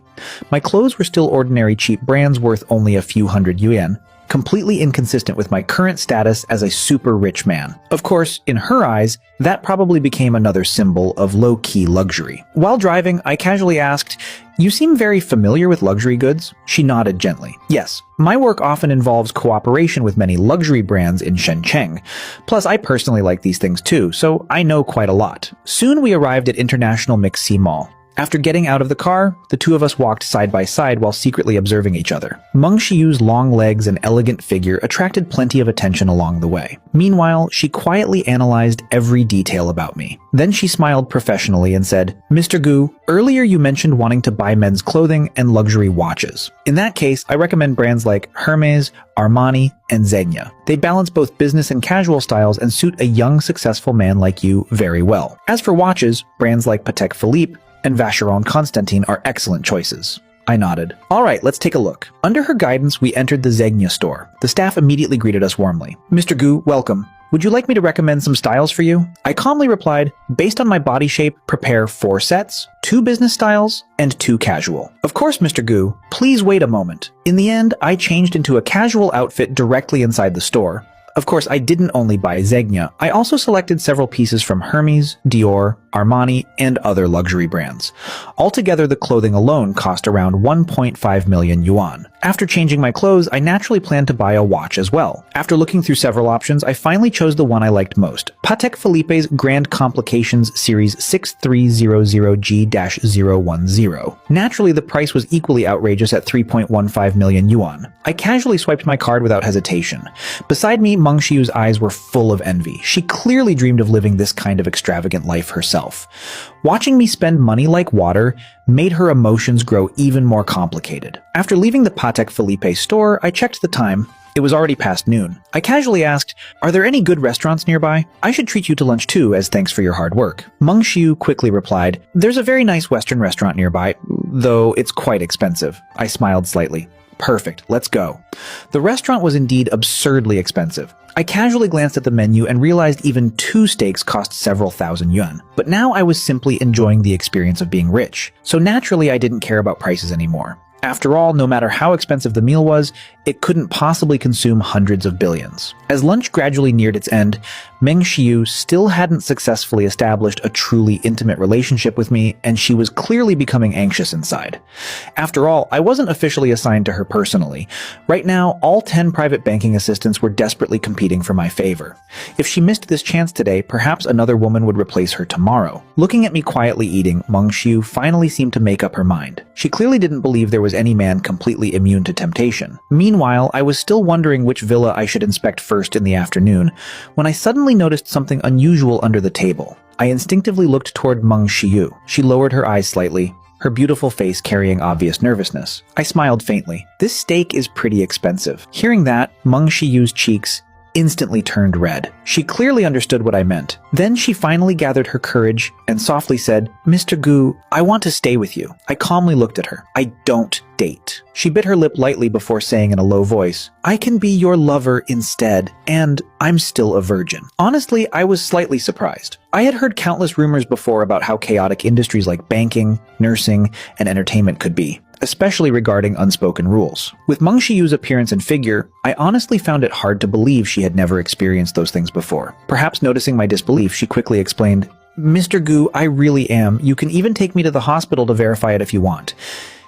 My clothes were still ordinary cheap brands worth only a few hundred yuan, completely inconsistent with my current status as a super rich man. Of course, in her eyes, that probably became another symbol of low-key luxury. While driving, I casually asked, "You seem very familiar with luxury goods?" She nodded gently. Yes, my work often involves cooperation with many luxury brands in Shenzhen. Plus, I personally like these things too, so I know quite a lot. Soon we arrived at International Mixi Mall. After getting out of the car, the two of us walked side by side while secretly observing each other. Meng Xiu's long legs and elegant figure attracted plenty of attention along the way. Meanwhile, she quietly analyzed every detail about me. Then she smiled professionally and said, "Mr. Gu, earlier you mentioned wanting to buy men's clothing and luxury watches. In that case, I recommend brands like Hermes, Armani, and Zegna. They balance both business and casual styles and suit a young, successful man like you very well. As for watches, brands like Patek Philippe and Vacheron Constantin are excellent choices." I nodded. All right, let's take a look. Under her guidance, we entered the Zegna store. The staff immediately greeted us warmly. "Mr. Gu, welcome. Would you like me to recommend some styles for you?" I calmly replied, "Based on my body shape, prepare 4 sets, 2 business styles, and 2 casual." "Of course, Mr. Gu. Please wait a moment." In the end, I changed into a casual outfit directly inside the store. Of course, I didn't only buy Zegna. I also selected several pieces from Hermes, Dior, Armani, and other luxury brands. Altogether, the clothing alone cost around 1.5 million yuan. After changing my clothes, I naturally planned to buy a watch as well. After looking through several options, I finally chose the one I liked most, Patek Philippe's Grand Complications Series 6300G-010. Naturally, the price was equally outrageous at 3.15 million yuan. I casually swiped my card without hesitation. Beside me, Meng Xiu's eyes were full of envy. She clearly dreamed of living this kind of extravagant life herself. Watching me spend money like water made her emotions grow even more complicated. After leaving the Patek Philippe store, I checked the time. It was already past noon. I casually asked, "Are there any good restaurants nearby? I should treat you to lunch too, as thanks for your hard work." Meng Xiu quickly replied, "There's a very nice Western restaurant nearby, though it's quite expensive." I smiled slightly. "Perfect, let's go." The restaurant was indeed absurdly expensive. I casually glanced at the menu and realized even 2 steaks cost several thousand yuan. But now I was simply enjoying the experience of being rich, so naturally I didn't care about prices anymore. After all, no matter how expensive the meal was, it couldn't possibly consume hundreds of billions. As lunch gradually neared its end, Meng Xiu still hadn't successfully established a truly intimate relationship with me, and she was clearly becoming anxious inside. After all, I wasn't officially assigned to her personally. Right now, all 10 private banking assistants were desperately competing for my favor. If she missed this chance today, perhaps another woman would replace her tomorrow. Looking at me quietly eating, Meng Xiu finally seemed to make up her mind. She clearly didn't believe there was any man completely immune to temptation. Meanwhile, I was still wondering which villa I should inspect first in the afternoon, when I suddenly noticed something unusual under the table. I instinctively looked toward Meng Xiu. She lowered her eyes slightly, her beautiful face carrying obvious nervousness. I smiled faintly. "This steak is pretty expensive." Hearing that, Meng Xiu's cheeks instantly turned red. She clearly understood what I meant. Then she finally gathered her courage and softly said, "Mr. Gu, I want to stay with you." I calmly looked at her. "I don't date." She bit her lip lightly before saying in a low voice, "I can be your lover instead, and I'm still a virgin." Honestly, I was slightly surprised. I had heard countless rumors before about how chaotic industries like banking, nursing, and entertainment could be, especially regarding unspoken rules. With Meng Shiyu's appearance and figure, I honestly found it hard to believe she had never experienced those things before. Perhaps noticing my disbelief, she quickly explained, "Mr. Gu, I really am. You can even take me to the hospital to verify it if you want."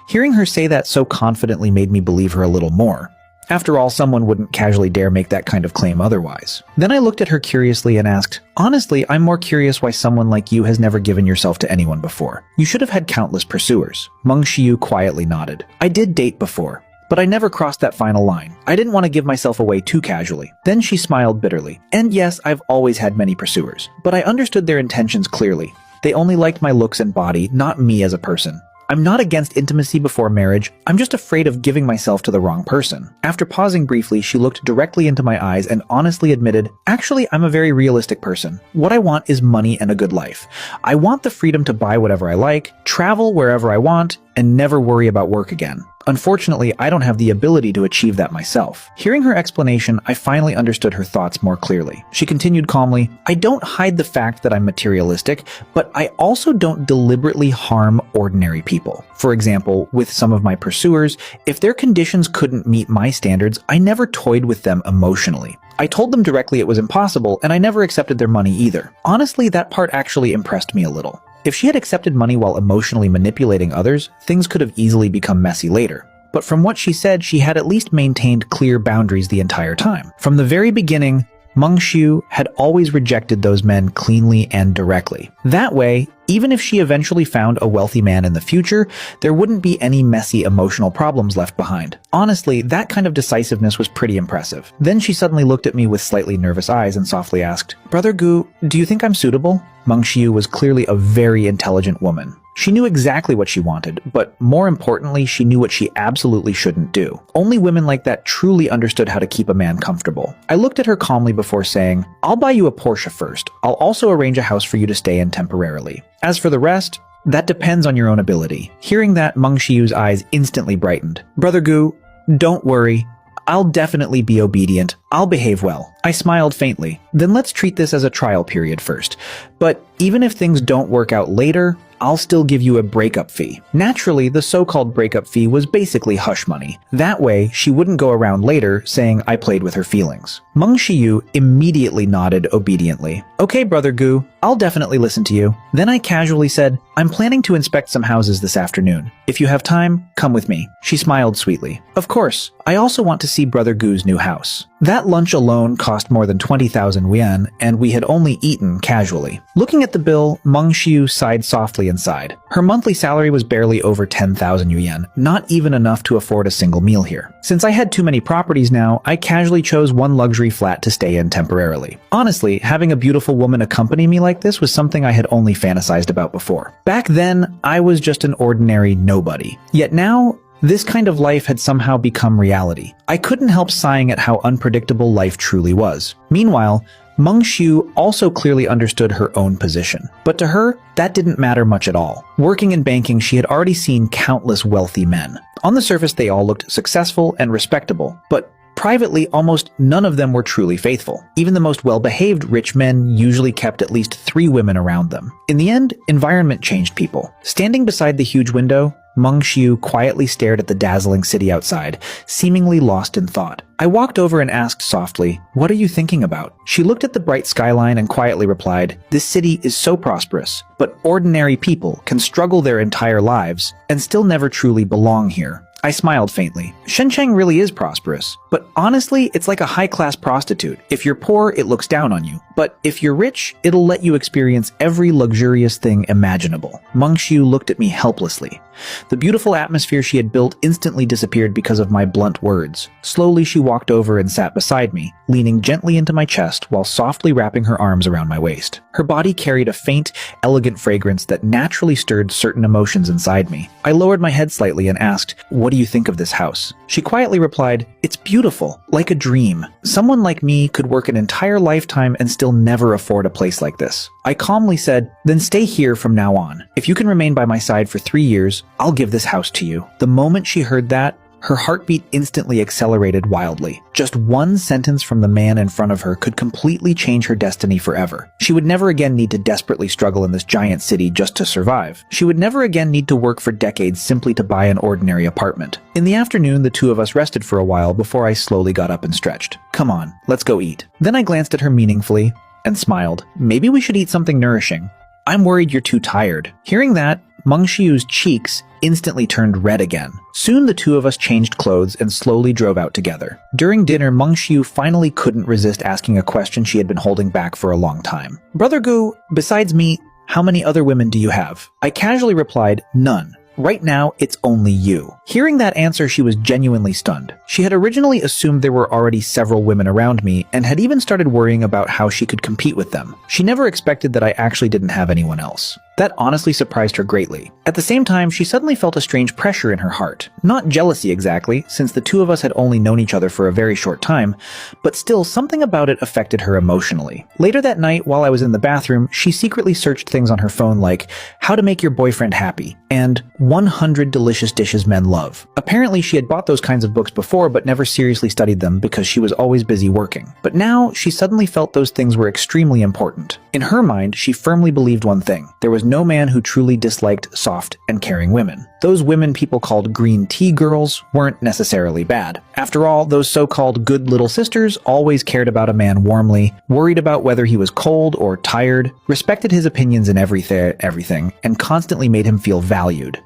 Hearing her say that so confidently made me believe her a little more. After all, someone wouldn't casually dare make that kind of claim otherwise. Then I looked at her curiously and asked, "Honestly, I'm more curious why someone like you has never given yourself to anyone before. You should have had countless pursuers." Meng Shiyu quietly nodded. "I did date before, but I never crossed that final line. I didn't want to give myself away too casually." Then she smiled bitterly. "And yes, I've always had many pursuers, but I understood their intentions clearly. They only liked my looks and body, not me as a person. I'm not against intimacy before marriage, I'm just afraid of giving myself to the wrong person." After pausing briefly, she looked directly into my eyes and honestly admitted, "Actually, I'm a very realistic person. What I want is money and a good life. I want the freedom to buy whatever I like, travel wherever I want, and never worry about work again. Unfortunately, I don't have the ability to achieve that myself." Hearing her explanation, I finally understood her thoughts more clearly. She continued calmly, "I don't hide the fact that I'm materialistic, but I also don't deliberately harm ordinary people. For example, with some of my pursuers, if their conditions couldn't meet my standards, I never toyed with them emotionally. I told them directly it was impossible, and I never accepted their money either. Honestly, that part actually impressed me a little. If she had accepted money while emotionally manipulating others, things could have easily become messy later. But from what she said, she had at least maintained clear boundaries the entire time. From the very beginning, Meng Xiu had always rejected those men cleanly and directly. That way, even if she eventually found a wealthy man in the future, there wouldn't be any messy emotional problems left behind. Honestly, that kind of decisiveness was pretty impressive. Then she suddenly looked at me with slightly nervous eyes and softly asked, "Brother Gu, do you think I'm suitable?" Meng Xiu was clearly a very intelligent woman. She knew exactly what she wanted, but more importantly, she knew what she absolutely shouldn't do. Only women like that truly understood how to keep a man comfortable. I looked at her calmly before saying, "I'll buy you a Porsche first. I'll also arrange a house for you to stay in temporarily. As for the rest, that depends on your own ability." Hearing that, Meng Shiyu's eyes instantly brightened. "Brother Gu, don't worry. I'll definitely be obedient. I'll behave well." I smiled faintly. "Then let's treat this as a trial period first. But even if things don't work out later, I'll still give you a breakup fee." Naturally, the so-called breakup fee was basically hush money. That way, she wouldn't go around later saying I played with her feelings. Meng Shiyu immediately nodded obediently. "Okay, Brother Gu, I'll definitely listen to you." Then I casually said, "I'm planning to inspect some houses this afternoon. If you have time, come with me." She smiled sweetly. "Of course, I also want to see Brother Gu's new house." That lunch alone cost more than 20,000 yuan, and we had only eaten casually. Looking at the bill, Meng Xiu sighed softly and sighed. Her monthly salary was barely over 10,000 yuan, not even enough to afford a single meal here. Since I had too many properties now, I casually chose one luxury flat to stay in temporarily. Honestly, having a beautiful woman accompany me like this was something I had only fantasized about before. Back then, I was just an ordinary nobody. Yet now, this kind of life had somehow become reality. I couldn't help sighing at how unpredictable life truly was. Meanwhile, Meng Xiu also clearly understood her own position. But to her, that didn't matter much at all. Working in banking, she had already seen countless wealthy men. On the surface, they all looked successful and respectable, but privately, almost none of them were truly faithful. Even the most well-behaved rich men usually kept at least 3 women around them. In the end, environment changed people. Standing beside the huge window, Meng Xiu quietly stared at the dazzling city outside, seemingly lost in thought. I walked over and asked softly, "What are you thinking about?" She looked at the bright skyline and quietly replied, "This city is so prosperous, but ordinary people can struggle their entire lives and still never truly belong here." I smiled faintly. Shenzhen really is prosperous, but honestly, it's like a high-class prostitute. If you're poor, it looks down on you. But if you're rich, it'll let you experience every luxurious thing imaginable. Meng Xiu looked at me helplessly. The beautiful atmosphere she had built instantly disappeared because of my blunt words. Slowly, she walked over and sat beside me, leaning gently into my chest while softly wrapping her arms around my waist. Her body carried a faint, elegant fragrance that naturally stirred certain emotions inside me. I lowered my head slightly and asked, "What do you think of this house?" She quietly replied, "It's beautiful, like a dream. Someone like me could work an entire lifetime and still never afford a place like this." I calmly said, "Then stay here from now on. If you can remain by my side for 3 years, I'll give this house to you." The moment she heard that, her heartbeat instantly accelerated wildly. Just one sentence from the man in front of her could completely change her destiny forever. She would never again need to desperately struggle in this giant city just to survive. She would never again need to work for decades simply to buy an ordinary apartment. In the afternoon, the two of us rested for a while before I slowly got up and stretched. "Come on, let's go eat." Then I glanced at her meaningfully and smiled. "Maybe we should eat something nourishing." "I'm worried you're too tired." Hearing that, Meng Xiu's cheeks instantly turned red again. Soon the two of us changed clothes and slowly drove out together. During dinner, Meng Xiu finally couldn't resist asking a question she had been holding back for a long time. "Brother Gu, besides me, how many other women do you have?" I casually replied, "None. Right now, it's only you." Hearing that answer, she was genuinely stunned. She had originally assumed there were already several women around me and had even started worrying about how she could compete with them. She never expected that I actually didn't have anyone else. That honestly surprised her greatly. At the same time, she suddenly felt a strange pressure in her heart. Not jealousy exactly, since the two of us had only known each other for a very short time, but still something about it affected her emotionally. Later that night, while I was in the bathroom, she secretly searched things on her phone like "How to Make Your Boyfriend Happy" and 100 Delicious Dishes Men Love. Apparently, she had bought those kinds of books before but never seriously studied them because she was always busy working. But now, she suddenly felt those things were extremely important. In her mind, she firmly believed one thing: there was no man who truly disliked soft and caring women. Those women people called green tea girls weren't necessarily bad. After all, those so-called good little sisters always cared about a man warmly, worried about whether he was cold or tired, respected his opinions in everything, and constantly made him feel valued.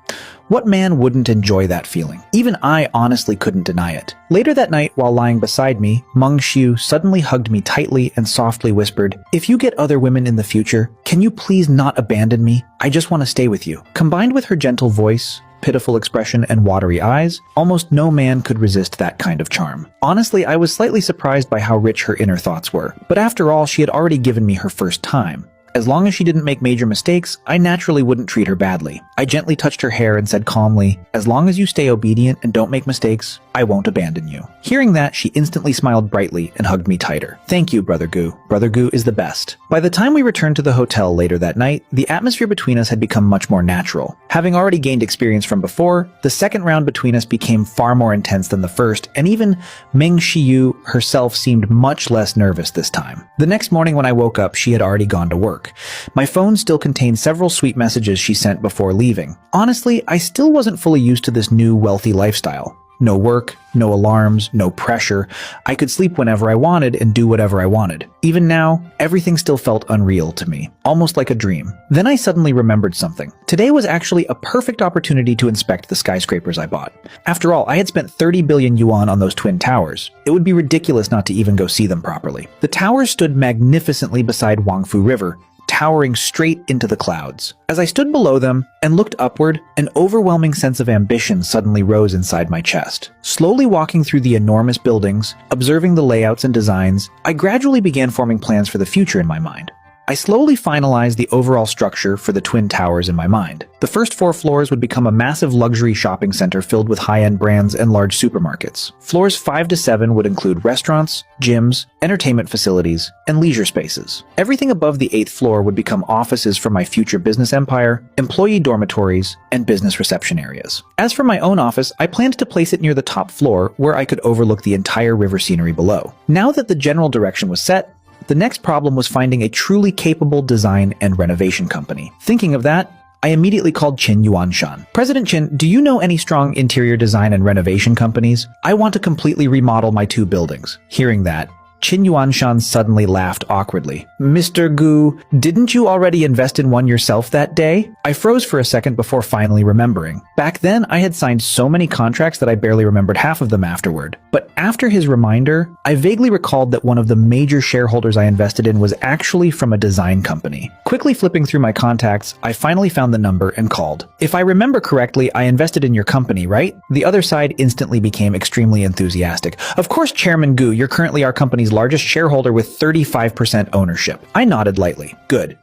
What man wouldn't enjoy that feeling? Even I honestly couldn't deny it. Later that night, while lying beside me, Meng Xiu suddenly hugged me tightly and softly whispered, "If you get other women in the future, can you please not abandon me? I just want to stay with you." Combined with her gentle voice, pitiful expression, and watery eyes, almost no man could resist that kind of charm. Honestly, I was slightly surprised by how rich her inner thoughts were. But after all, she had already given me her first time. As long as she didn't make major mistakes, I naturally wouldn't treat her badly. I gently touched her hair and said calmly, "As long as you stay obedient and don't make mistakes, I won't abandon you." Hearing that, she instantly smiled brightly and hugged me tighter. "Thank you, Brother Gu. Brother Gu is the best." By the time we returned to the hotel later that night, the atmosphere between us had become much more natural. Having already gained experience from before, the second round between us became far more intense than the first, and even Meng Xiu herself seemed much less nervous this time. The next morning when I woke up, she had already gone to work. My phone still contained several sweet messages she sent before leaving. Honestly, I still wasn't fully used to this new wealthy lifestyle. No work, no alarms, no pressure. I could sleep whenever I wanted and do whatever I wanted. Even now, everything still felt unreal to me, almost like a dream. Then I suddenly remembered something. Today was actually a perfect opportunity to inspect the skyscrapers I bought. After all, I had spent 30 billion yuan on those twin towers. It would be ridiculous not to even go see them properly. The towers stood magnificently beside Huangfu River, towering straight into the clouds. As I stood below them and looked upward, an overwhelming sense of ambition suddenly rose inside my chest. Slowly walking through the enormous buildings, observing the layouts and designs, I gradually began forming plans for the future in my mind. I slowly finalized the overall structure for the Twin Towers in my mind. The first 4 floors would become a massive luxury shopping center filled with high-end brands and large supermarkets. Floors 5 to 7 would include restaurants, gyms, entertainment facilities, and leisure spaces. Everything above the 8th floor would become offices for my future business empire, employee dormitories, and business reception areas. As for my own office, I planned to place it near the top floor where I could overlook the entire river scenery below. Now that the general direction was set, the next problem was finding a truly capable design and renovation company. Thinking of that, I immediately called Qin Yuanshan. "President Qin, do you know any strong interior design and renovation companies? I want to completely remodel my 2 buildings." Hearing that, Qin Yuanshan suddenly laughed awkwardly. "Mr. Gu, didn't you already invest in one yourself that day?" I froze for a second before finally remembering. Back then, I had signed so many contracts that I barely remembered half of them afterward. But after his reminder, I vaguely recalled that one of the major shareholders I invested in was actually from a design company. Quickly flipping through my contacts, I finally found the number and called. "If I remember correctly, I invested in your company, right?" The other side instantly became extremely enthusiastic. "Of course, Chairman Gu, you're currently our company's company's largest shareholder with 35% ownership. I nodded lightly. Good.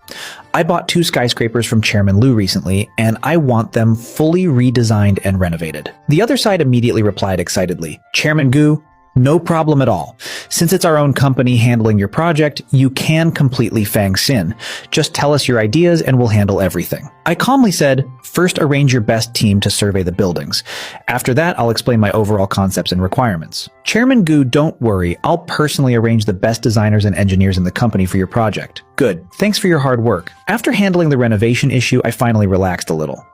I bought 2 skyscrapers from Chairman Liu recently, and I want them fully redesigned and renovated. The other side immediately replied excitedly, Chairman Gu, no problem at all. Since it's our own company handling your project, you can completely Fang Sin. Just tell us your ideas and we'll handle everything. I calmly said, first arrange your best team to survey the buildings. After that, I'll explain my overall concepts and requirements. Chairman Gu, don't worry. I'll personally arrange the best designers and engineers in the company for your project. Good. Thanks for your hard work. After handling the renovation issue, I finally relaxed a little.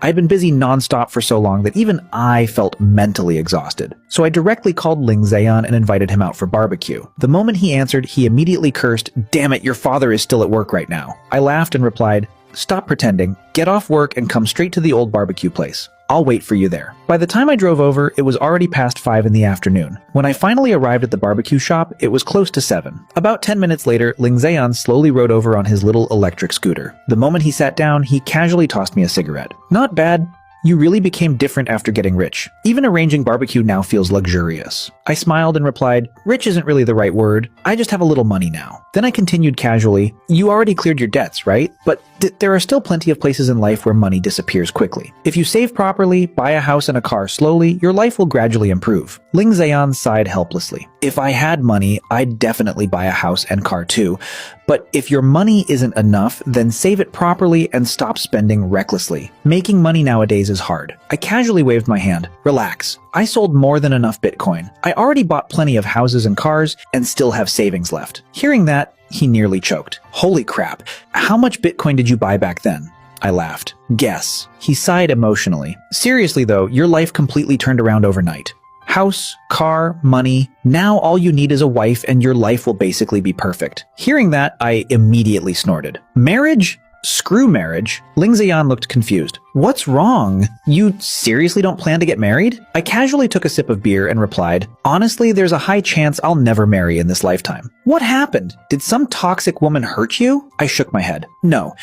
I had been busy nonstop for so long that even I felt mentally exhausted. So I directly called Ling Ziyan and invited him out for barbecue. The moment he answered, he immediately cursed, "Damn it, your father is still at work right now." I laughed and replied, "Stop pretending, get off work and come straight to the old barbecue place. I'll wait for you there." By the time I drove over, it was already past 5 in the afternoon. When I finally arrived at the barbecue shop, it was close to 7. About 10 minutes later, Ling Ziyan slowly rode over on his little electric scooter. The moment he sat down, he casually tossed me a cigarette. Not bad. You really became different after getting rich. Even arranging barbecue now feels luxurious. I smiled and replied, rich isn't really the right word. I just have a little money now. Then I continued casually, you already cleared your debts, right? But there are still plenty of places in life where money disappears quickly. If you save properly, buy a house and a car slowly, your life will gradually improve. Ling Ziyan sighed helplessly. If I had money, I'd definitely buy a house and car too. But if your money isn't enough, then save it properly and stop spending recklessly. Making money nowadays is hard. I casually waved my hand. Relax. I sold more than enough Bitcoin. I already bought plenty of houses and cars and still have savings left. Hearing that, he nearly choked. Holy crap. How much Bitcoin did you buy back then? I laughed. Guess. He sighed emotionally. Seriously though, your life completely turned around overnight. House, car, money. Now all you need is a wife and your life will basically be perfect. Hearing that, I immediately snorted. Marriage? Screw marriage. Ling Ziyan looked confused. What's wrong? You seriously don't plan to get married? I casually took a sip of beer and replied, honestly, there's a high chance I'll never marry in this lifetime. What happened? Did some toxic woman hurt you? I shook my head. No.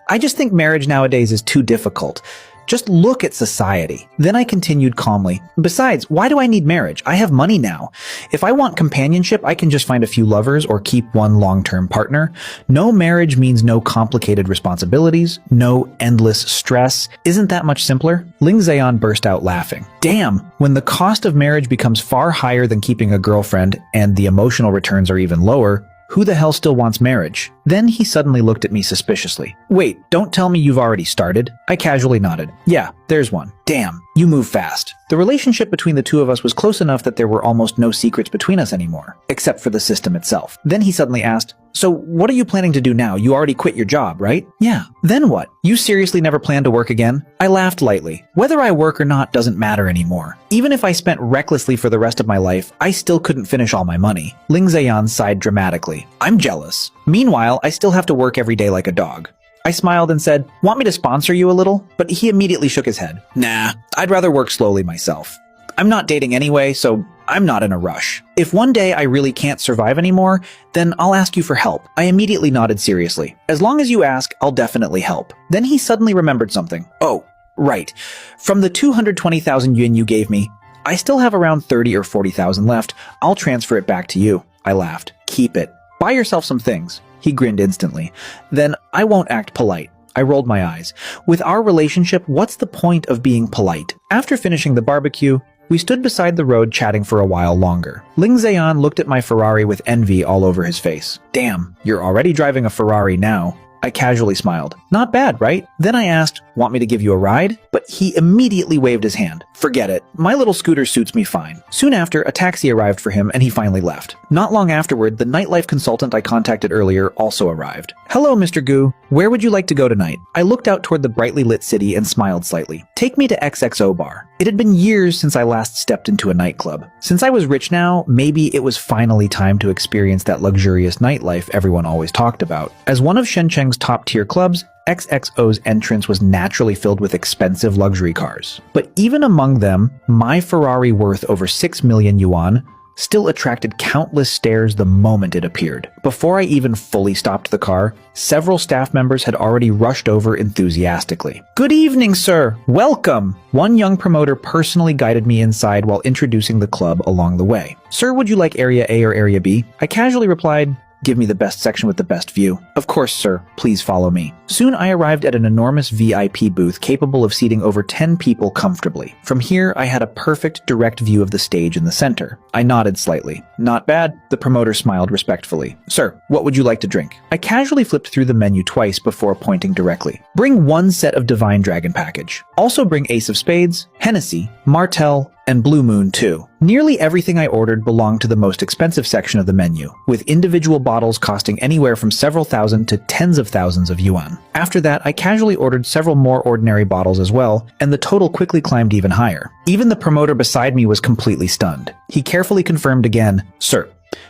I just think marriage nowadays is too difficult. Just look at society. Then I continued calmly. Besides, why do I need marriage? I have money now. If I want companionship, I can just find a few lovers or keep one long-term partner. No marriage means no complicated responsibilities, no endless stress. Isn't that much simpler? Ling Ziyan burst out laughing. Damn, when the cost of marriage becomes far higher than keeping a girlfriend and the emotional returns are even lower, who the hell still wants marriage? Then he suddenly looked at me suspiciously. Wait, don't tell me you've already started? I casually nodded. Yeah, there's one. Damn, you move fast. The relationship between the two of us was close enough that there were almost no secrets between us anymore, except for the system itself. Then he suddenly asked, so what are you planning to do now? You already quit your job, right? Yeah. Then what? You seriously never plan to work again? I laughed lightly. Whether I work or not doesn't matter anymore. Even if I spent recklessly for the rest of my life, I still couldn't finish all my money. Ling Ziyan sighed dramatically. I'm jealous. Meanwhile, I still have to work every day like a dog. I smiled and said, want me to sponsor you a little? But he immediately shook his head. Nah, I'd rather work slowly myself. I'm not dating anyway, so I'm not in a rush. If one day I really can't survive anymore, then I'll ask you for help. I immediately nodded seriously. As long as you ask, I'll definitely help. Then he suddenly remembered something. Oh, right. From the 220,000 yuan you gave me, I still have around 30 or 40,000 left. I'll transfer it back to you. I laughed. Keep it. Buy yourself some things. He grinned instantly. Then I won't act polite. I rolled my eyes. With our relationship, what's the point of being polite? After finishing the barbecue, we stood beside the road chatting for a while longer. Ling Ziyan looked at my Ferrari with envy all over his face. Damn, you're already driving a Ferrari now. I casually smiled. Not bad, right? Then I asked, want me to give you a ride? But he immediately waved his hand. Forget it. My little scooter suits me fine. Soon after, a taxi arrived for him and he finally left. Not long afterward, the nightlife consultant I contacted earlier also arrived. Hello, Mr. Gu. Where would you like to go tonight? I looked out toward the brightly lit city and smiled slightly. Take me to XXO Bar. It had been years since I last stepped into a nightclub. Since I was rich now, maybe it was finally time to experience that luxurious nightlife everyone always talked about. As one of Shenzhen's top-tier clubs, XXO's entrance was naturally filled with expensive luxury cars. But even among them, my Ferrari worth over 6 million yuan still attracted countless stares the moment it appeared. Before I even fully stopped the car, several staff members had already rushed over enthusiastically. "Good evening, sir! Welcome!" One young promoter personally guided me inside while introducing the club along the way. "Sir, would you like Area A or Area B?" I casually replied, "Give me the best section with the best view." "Of course, sir. Please follow me." Soon I arrived at an enormous VIP booth capable of seating over 10 people comfortably. From here, I had a perfect direct view of the stage in the center. I nodded slightly. "Not bad." The promoter smiled respectfully. "Sir, what would you like to drink?" I casually flipped through the menu twice before pointing directly. "Bring one set of Divine Dragon package. Also bring Ace of Spades, Hennessy, Martell, and Blue Moon too." Nearly everything I ordered belonged to the most expensive section of the menu, with individual bottles costing anywhere from several thousand to tens of thousands of yuan. After that, I casually ordered several more ordinary bottles as well, and the total quickly climbed even higher. Even the promoter beside me was completely stunned. He carefully confirmed again, "Sir,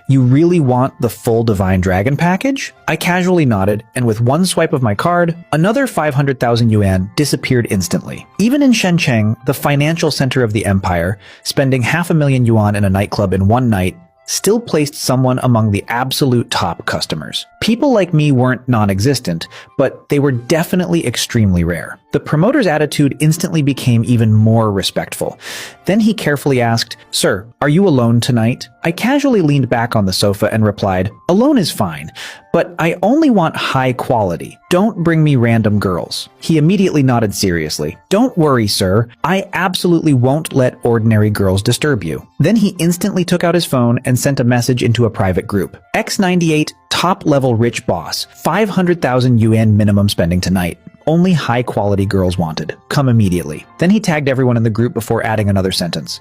you really want the full Divine Dragon package?" I casually nodded, and with one swipe of my card, another 500,000 yuan disappeared instantly. Even in Shenzhen, the financial center of the empire, spending 500,000 yuan in a nightclub in one night still placed someone among the absolute top customers. People like me weren't non-existent, but they were definitely extremely rare. The promoter's attitude instantly became even more respectful. Then he carefully asked, "Sir, are you alone tonight?" I casually leaned back on the sofa and replied, "Alone is fine, but I only want high quality. Don't bring me random girls." He immediately nodded seriously. "Don't worry, sir. I absolutely won't let ordinary girls disturb you." Then he instantly took out his phone and sent a message into a private group. "X98, top-level rich boss. 500,000 yuan minimum spending tonight. Only high-quality girls wanted. Come immediately." Then he tagged everyone in the group before adding another sentence.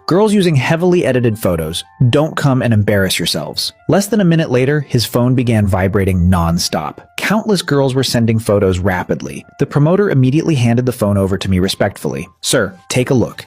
"Girls using heavily edited photos. Don't come and embarrass yourselves." Less than a minute later, his phone began vibrating non-stop. Countless girls were sending photos rapidly. The promoter immediately handed the phone over to me respectfully. "Sir, take a look.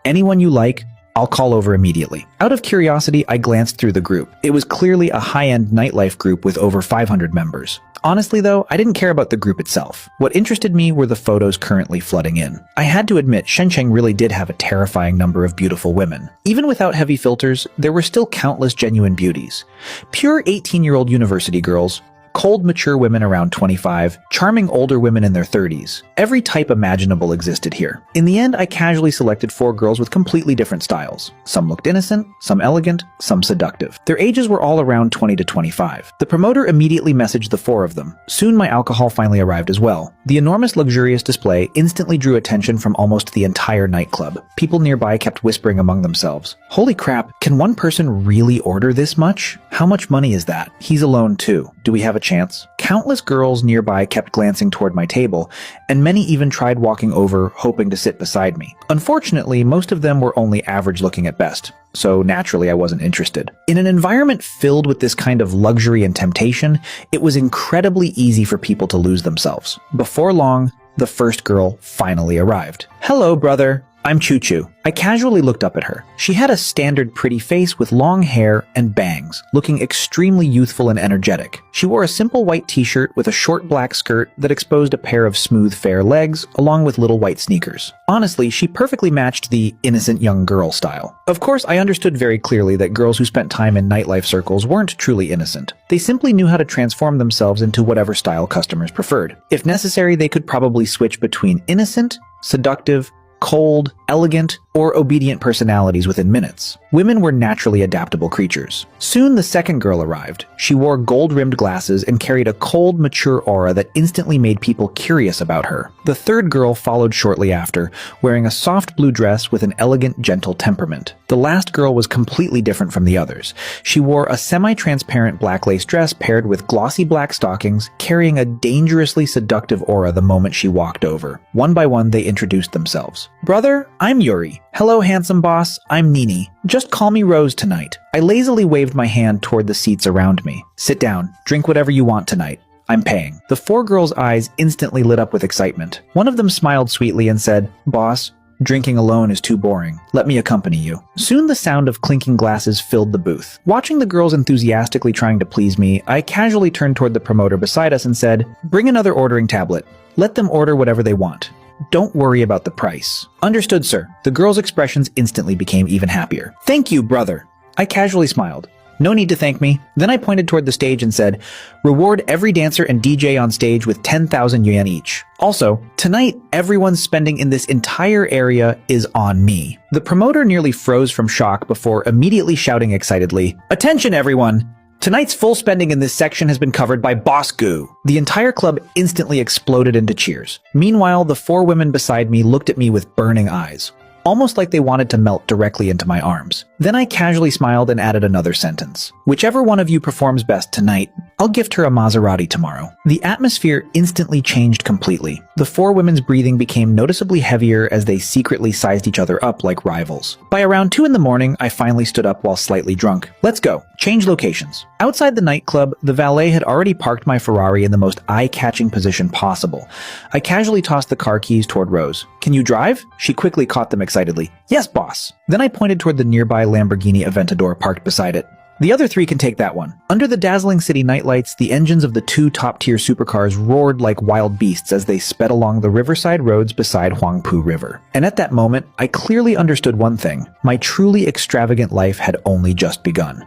Anyone you like, I'll call over immediately." Out of curiosity, I glanced through the group. It was clearly a high-end nightlife group with over 500 members. Honestly though, I didn't care about the group itself. What interested me were the photos currently flooding in. I had to admit, Shenzhen really did have a terrifying number of beautiful women. Even without heavy filters, there were still countless genuine beauties. Pure 18-year-old university girls, cold, mature women around 25, charming older women in their 30s. Every type imaginable existed here. In the end, I casually selected 4 girls with completely different styles. Some looked innocent, some elegant, some seductive. Their ages were all around 20 to 25. The promoter immediately messaged the 4 of them. Soon my alcohol finally arrived as well. The enormous luxurious display instantly drew attention from almost the entire nightclub. People nearby kept whispering among themselves, "Holy crap, can one person really order this much? How much money is that? He's alone too. Do we have a chance?" Countless girls nearby kept glancing toward my table, and many even tried walking over, hoping to sit beside me. Unfortunately, most of them were only average looking at best, so naturally I wasn't interested. In an environment filled with this kind of luxury and temptation, it was incredibly easy for people to lose themselves. Before long, the first girl finally arrived. "Hello, brother. I'm Choo-Choo." I casually looked up at her. She had a standard pretty face with long hair and bangs, looking extremely youthful and energetic. She wore a simple white t-shirt with a short black skirt that exposed a pair of smooth, fair legs, along with little white sneakers. Honestly, she perfectly matched the innocent young girl style. Of course, I understood very clearly that girls who spent time in nightlife circles weren't truly innocent. They simply knew how to transform themselves into whatever style customers preferred. If necessary, they could probably switch between innocent, seductive, cold, elegant, or obedient personalities within minutes. Women were naturally adaptable creatures. Soon the second girl arrived. She wore gold-rimmed glasses and carried a cold, mature aura that instantly made people curious about her. The third girl followed shortly after, wearing a soft blue dress with an elegant, gentle temperament. The last girl was completely different from the others. She wore a semi-transparent black lace dress paired with glossy black stockings, carrying a dangerously seductive aura the moment she walked over. One by one, they introduced themselves. "Brother, I'm Yuri. Hello, handsome boss. I'm Nini. Just call me Rose tonight." I lazily waved my hand toward the seats around me. "Sit down. Drink whatever you want tonight. I'm paying." The 4 girls' eyes instantly lit up with excitement. One of them smiled sweetly and said, "Boss, drinking alone is too boring. Let me accompany you." Soon the sound of clinking glasses filled the booth. Watching the girls enthusiastically trying to please me, I casually turned toward the promoter beside us and said, "Bring another ordering tablet. Let them order whatever they want. Don't worry about the price." "Understood, sir." The girl's expressions instantly became even happier. "Thank you, brother." I casually smiled. No need to thank me. Then I pointed toward the stage and said, reward every dancer and DJ on stage with 10,000 yuan each. Also, tonight, everyone's spending in this entire area is on me. The promoter nearly froze from shock before immediately shouting excitedly, attention everyone! Tonight's full spending in this section has been covered by Boss Goo. The entire club instantly exploded into cheers. Meanwhile, the 4 women beside me looked at me with burning eyes, almost like they wanted to melt directly into my arms. Then I casually smiled and added another sentence. Whichever one of you performs best tonight, I'll gift her a Maserati tomorrow. The atmosphere instantly changed completely. The 4 women's breathing became noticeably heavier as they secretly sized each other up like rivals. By around 2 in the morning, I finally stood up while slightly drunk. Let's go. Change locations. Outside the nightclub, the valet had already parked my Ferrari in the most eye-catching position possible. I casually tossed the car keys toward Rose. Can you drive? She quickly caught them excitedly. Yes, boss. Then I pointed toward the nearby Lamborghini Aventador parked beside it. The other 3 can take that one. Under the dazzling city nightlights, the engines of the 2 top-tier supercars roared like wild beasts as they sped along the riverside roads beside Huangpu River. And at that moment, I clearly understood one thing. My truly extravagant life had only just begun.